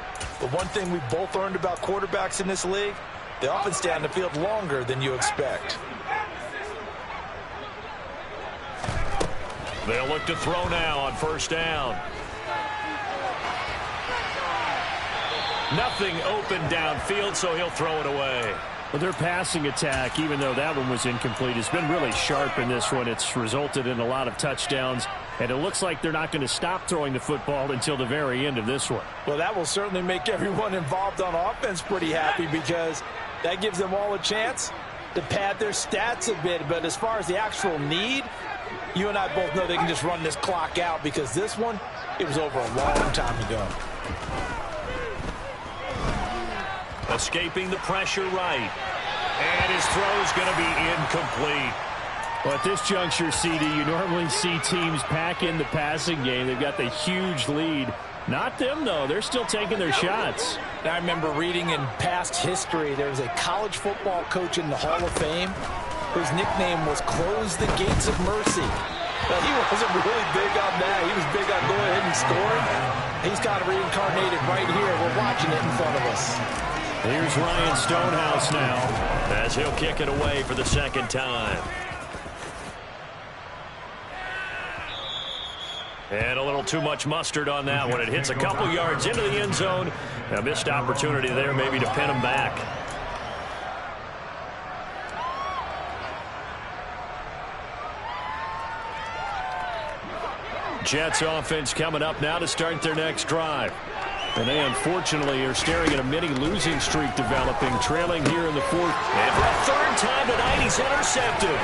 But one thing we've both learned about quarterbacks in this league, they often stay on the field longer than you expect. They'll look to throw now on 1st down. Nothing open downfield, so he'll throw it away. Well, their passing attack, even though that one was incomplete, has been really sharp in this one. It's resulted in a lot of touchdowns, and it looks like they're not going to stop throwing the football until the very end of this one. Well, that will certainly make everyone involved on offense pretty happy because that gives them all a chance to pad their stats a bit. But as far as the actual need, you and I both know they can just run this clock out because this one, it was over a long time ago. Escaping the pressure right. And his throw's going to be incomplete. Well, at this juncture, CD, you normally see teams pack in the passing game. They've got the huge lead. Not them, though. They're still taking their shots. I remember reading in past history, there was a college football coach in the Hall of Fame whose nickname was Close the Gates of Mercy. But he wasn't really big on that. He was big on going ahead and scoring. He's got it reincarnated right here. We're watching it in front of us. Here's Ryan Stonehouse now as he'll kick it away for the 2nd time. And a little too much mustard on that one. It hits a couple yards into the end zone. A missed opportunity there maybe to pin him back. Jets offense coming up now to start their next drive. And they unfortunately are staring at a mini losing streak developing, trailing here in the 4th. And for a 3rd time tonight, he's intercepted.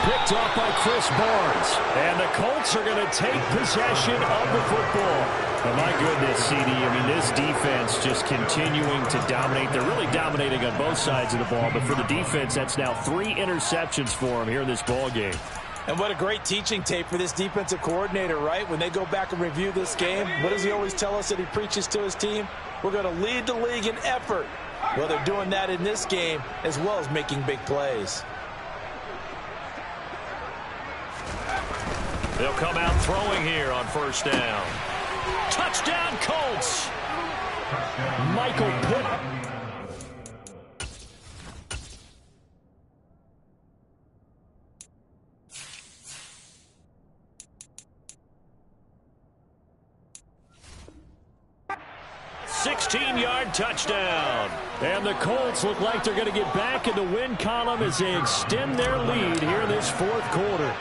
Picked off by Chris Barnes. And the Colts are going to take possession of the football. Oh, my goodness, CD. I mean, this defense just continuing to dominate. They're really dominating on both sides of the ball. But for the defense, that's now 3 interceptions for them here in this ball game. And what a great teaching tape for this defensive coordinator, right? When they go back and review this game, what does he always tell us that he preaches to his team? We're going to lead the league in effort. Well, they're doing that in this game as well as making big plays. They'll come out throwing here on 1st down. Touchdown, Colts! Michael Pitt. 16-yard touchdown. And the Colts look like they're going to get back in the win column as they extend their lead here in this 4th quarter.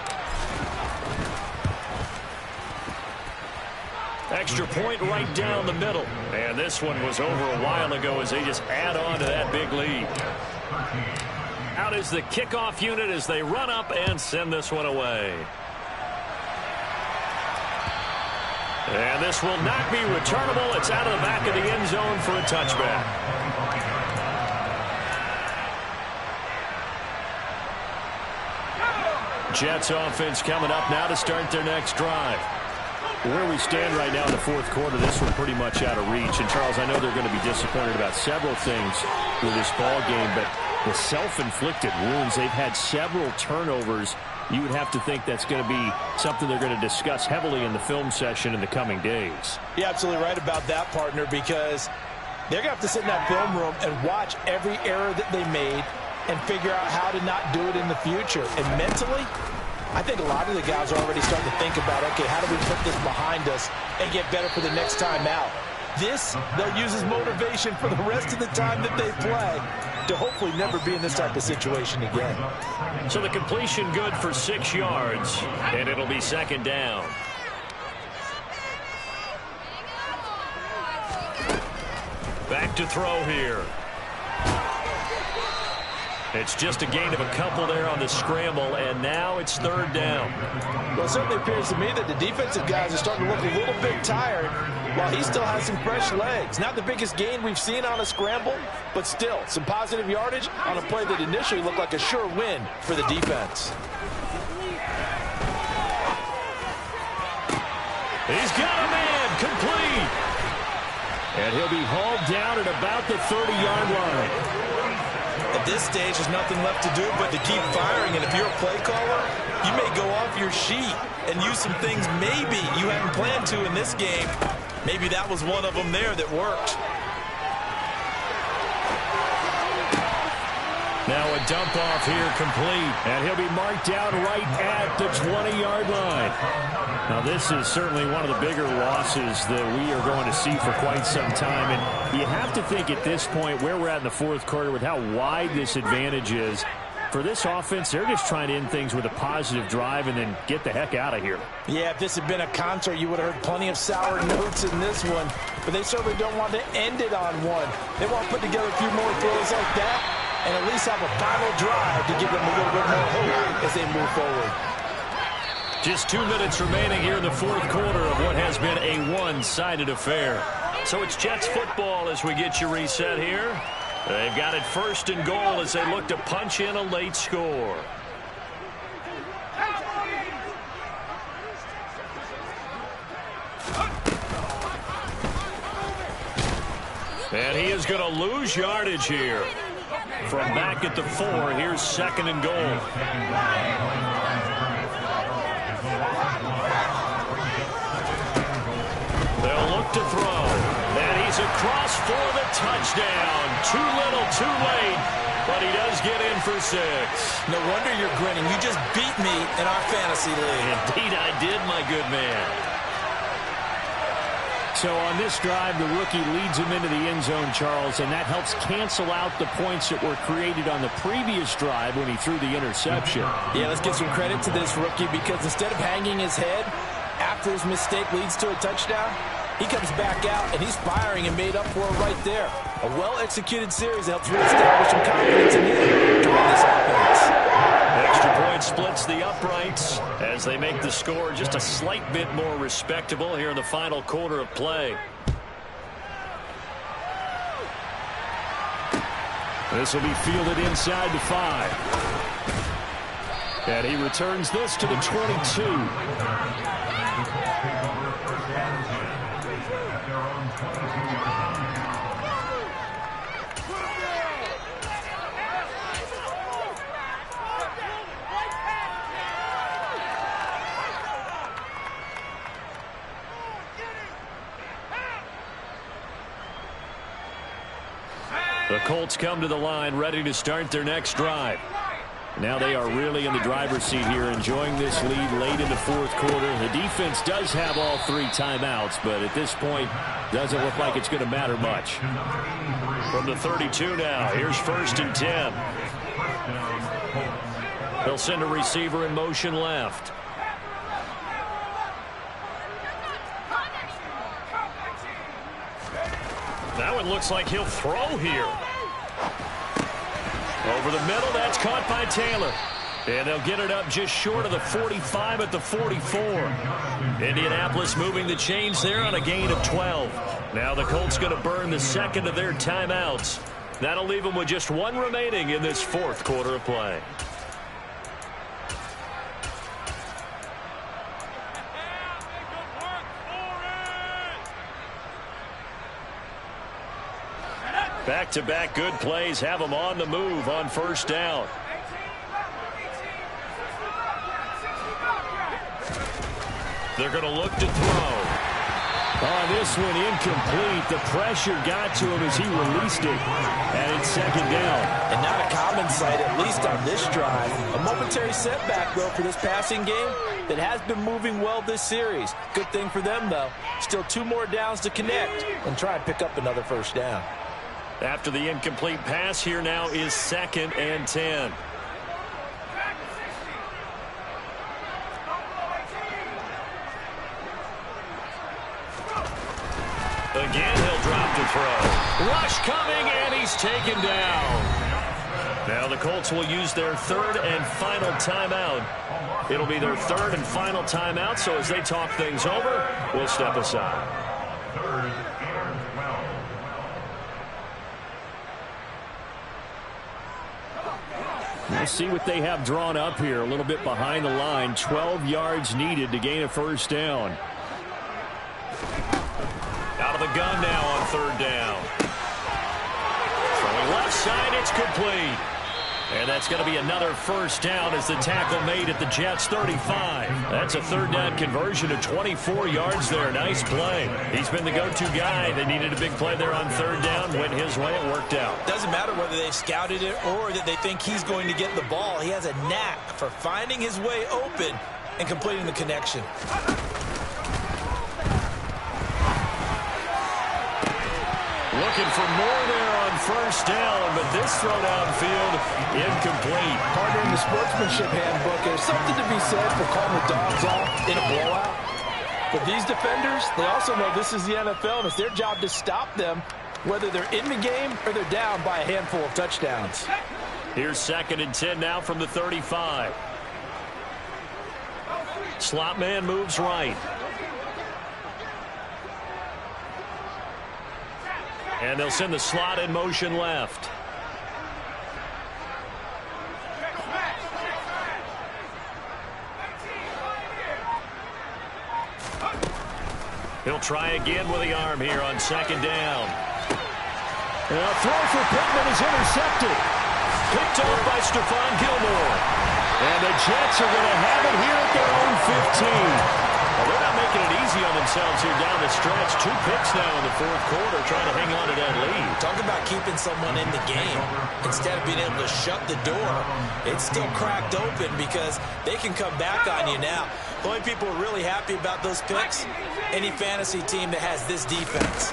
Extra point right down the middle. And this one was over a while ago as they just add on to that big lead. Out is the kickoff unit as they run up and send this one away. And this will not be returnable. It's out of the back of the end zone for a touchback. Jets offense coming up now to start their next drive. Where we stand right now in the fourth quarter, this one pretty much out of reach. And, Charles, I know they're going to be disappointed about several things with this ball game, but the self-inflicted wounds, they've had several turnovers. You would have to think that's going to be something they're going to discuss heavily in the film session in the coming days. You're absolutely right about that, partner, because they're going to have to sit in that film room and watch every error that they made and figure out how to not do it in the future. And mentally, I think a lot of the guys are already starting to think about, okay, how do we put this behind us and get better for the next time out? This, they'll use as motivation for the rest of the time that they play to hopefully never be in this type of situation again. So the completion good for 6 yards, and it'll be second down. Back to throw here. It's just a gain of a couple there on the scramble, and now it's third down. Well, it certainly appears to me that the defensive guys are starting to look a little bit tired while he still has some fresh legs. Not the biggest gain we've seen on a scramble, but still some positive yardage on a play that initially looked like a sure win for the defense. He's got a man complete. And he'll be hauled down at about the 30-yard line. At this stage, there's nothing left to do but to keep firing. And if you're a play caller, you may go off your sheet and use some things maybe you hadn't planned to in this game. Maybe that was one of them there that worked. Now a dump off here complete. And he'll be marked down right at the 20-yard line. Now this is certainly one of the bigger losses that we are going to see for quite some time. And you have to think at this point where we're at in the fourth quarter with how wide this advantage is. For this offense, they're just trying to end things with a positive drive and then get the heck out of here. Yeah, if this had been a concert, you would have heard plenty of sour notes in this one. But they certainly don't want to end it on one. They want to put together a few more throws like that and at least have a final drive to give them a little bit more hope as they move forward. Just 2 minutes remaining here in the fourth quarter of what has been a one-sided affair. So it's Jets football as we get you reset here. They've got it first and goal as they look to punch in a late score. And he is going to lose yardage here. From back at the 4, here's second and goal. They'll look to throw. And he's across for the touchdown. Too little, too late. But he does get in for 6. No wonder you're grinning. You just beat me in our fantasy league. Indeed I did, my good man. So on this drive, the rookie leads him into the end zone, Charles, and that helps cancel out the points that were created on the previous drive when he threw the interception. Yeah, let's give some credit to this rookie because instead of hanging his head after his mistake leads to a touchdown, he comes back out and he's firing and made up for it right there. A well-executed series helps reestablish some confidence in him during this offense. Extra point splits the uprights as they make the score just a slight bit more respectable here in the final quarter of play. This will be fielded inside the 5. And he returns this to the 22. The Colts come to the line ready to start their next drive. Now they are really in the driver's seat here, enjoying this lead late in the fourth quarter. The defense does have all 3 timeouts, but at this point, doesn't look like it's going to matter much. From the 32 now, here's first and 10. They'll send a receiver in motion left. That one looks like he'll throw here. Over the middle, that's caught by Taylor. And they'll get it up just short of the 45 at the 44. Indianapolis moving the chains there on a gain of 12. Now the Colts going to burn the second of their timeouts. That'll leave them with just one remaining in this fourth quarter of play. Back-to-back good plays have them on the move on first down. They're going to look to throw. On this one, incomplete. The pressure got to him as he released it. And it's second down. And not a common sight, at least on this drive. A momentary setback, though, for this passing game that has been moving well this series. Good thing for them, though. Still 2 more downs to connect and try and pick up another first down. After the incomplete pass, here now is 2nd and 10. Again, he'll drop to throw. Rush coming, and he's taken down. Now the Colts will use their 3rd and final timeout. It'll be their 3rd and final timeout, so as they talk things over, we'll step aside. 3rd and 12. We'll see what they have drawn up here. A little bit behind the line. 12 yards needed to gain a first down. Out of the gun now on 3rd down. Throwing left side, it's complete. And that's going to be another first down as the tackle made at the Jets' 35. That's a 3rd down conversion of 24 yards there. Nice play. He's been the go-to guy. They needed a big play there on 3rd down. Went his way. It worked out. Doesn't matter whether they scouted it or that they think he's going to get the ball. He has a knack for finding his way open and completing the connection. Looking for more there on first down, but this throw downfield, incomplete. Partner in the sportsmanship handbook, there's something to be said for calling the dogs off in a blowout. But these defenders, they also know this is the NFL, and it's their job to stop them, whether they're in the game or they're down by a handful of touchdowns. Here's 2nd and 10 now from the 35. Slot man moves right. And they'll send the slot in motion left. He'll try again with the arm here on 2nd down. And a throw for Pittman is intercepted. Picked off by Stephon Gilmore. And the Jets are going to have it here at their own 15. Well, they're not making it easy on themselves here down the stretch. 2 picks now in the 4th quarter trying to hang on to that lead. Talk about keeping someone in the game. Instead of being able to shut the door, it's still cracked open because they can come back on you now. The only people who are really happy about those picks, any fantasy team that has this defense.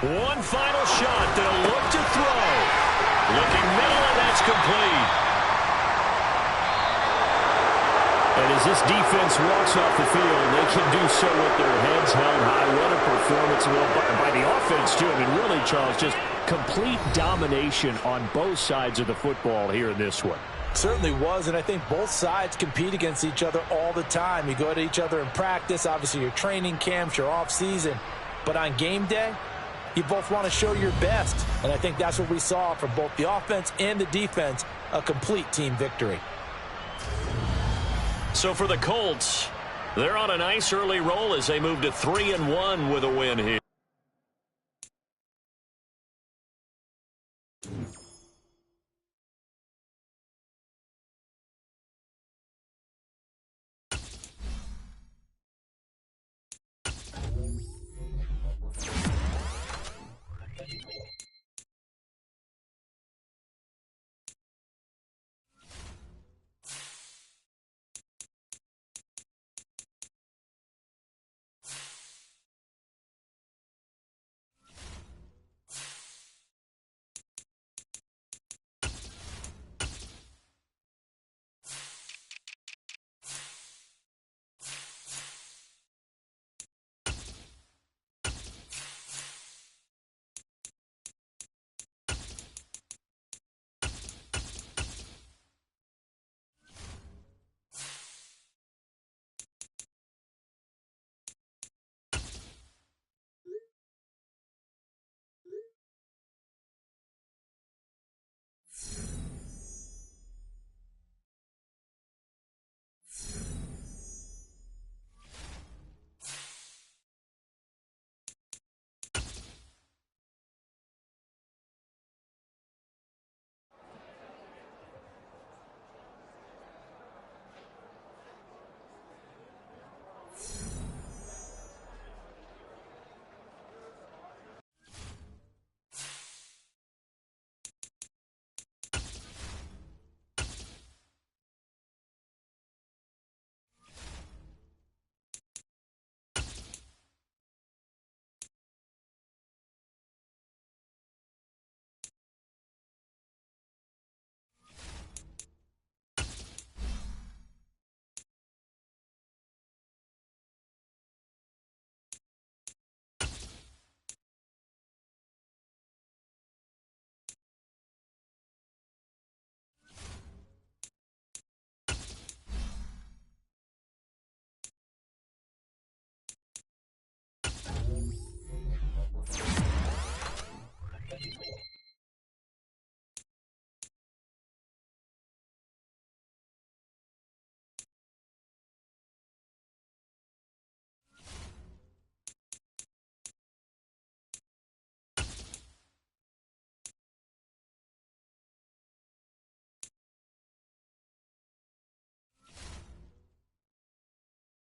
One final shot. They'll look to throw. Looking middle, and that's complete. And as this defense walks off the field, they can do so with their heads held high. What a performance by the offense, too. I mean, really, Charles, just complete domination on both sides of the football here in this one. Certainly was, and I think both sides compete against each other all the time. You go at each other in practice, obviously your training camps, your off-season. But on game day, you both want to show your best. And I think that's what we saw from both the offense and the defense, a complete team victory. So for the Colts, they're on a nice early roll as they move to 3-1 with a win here.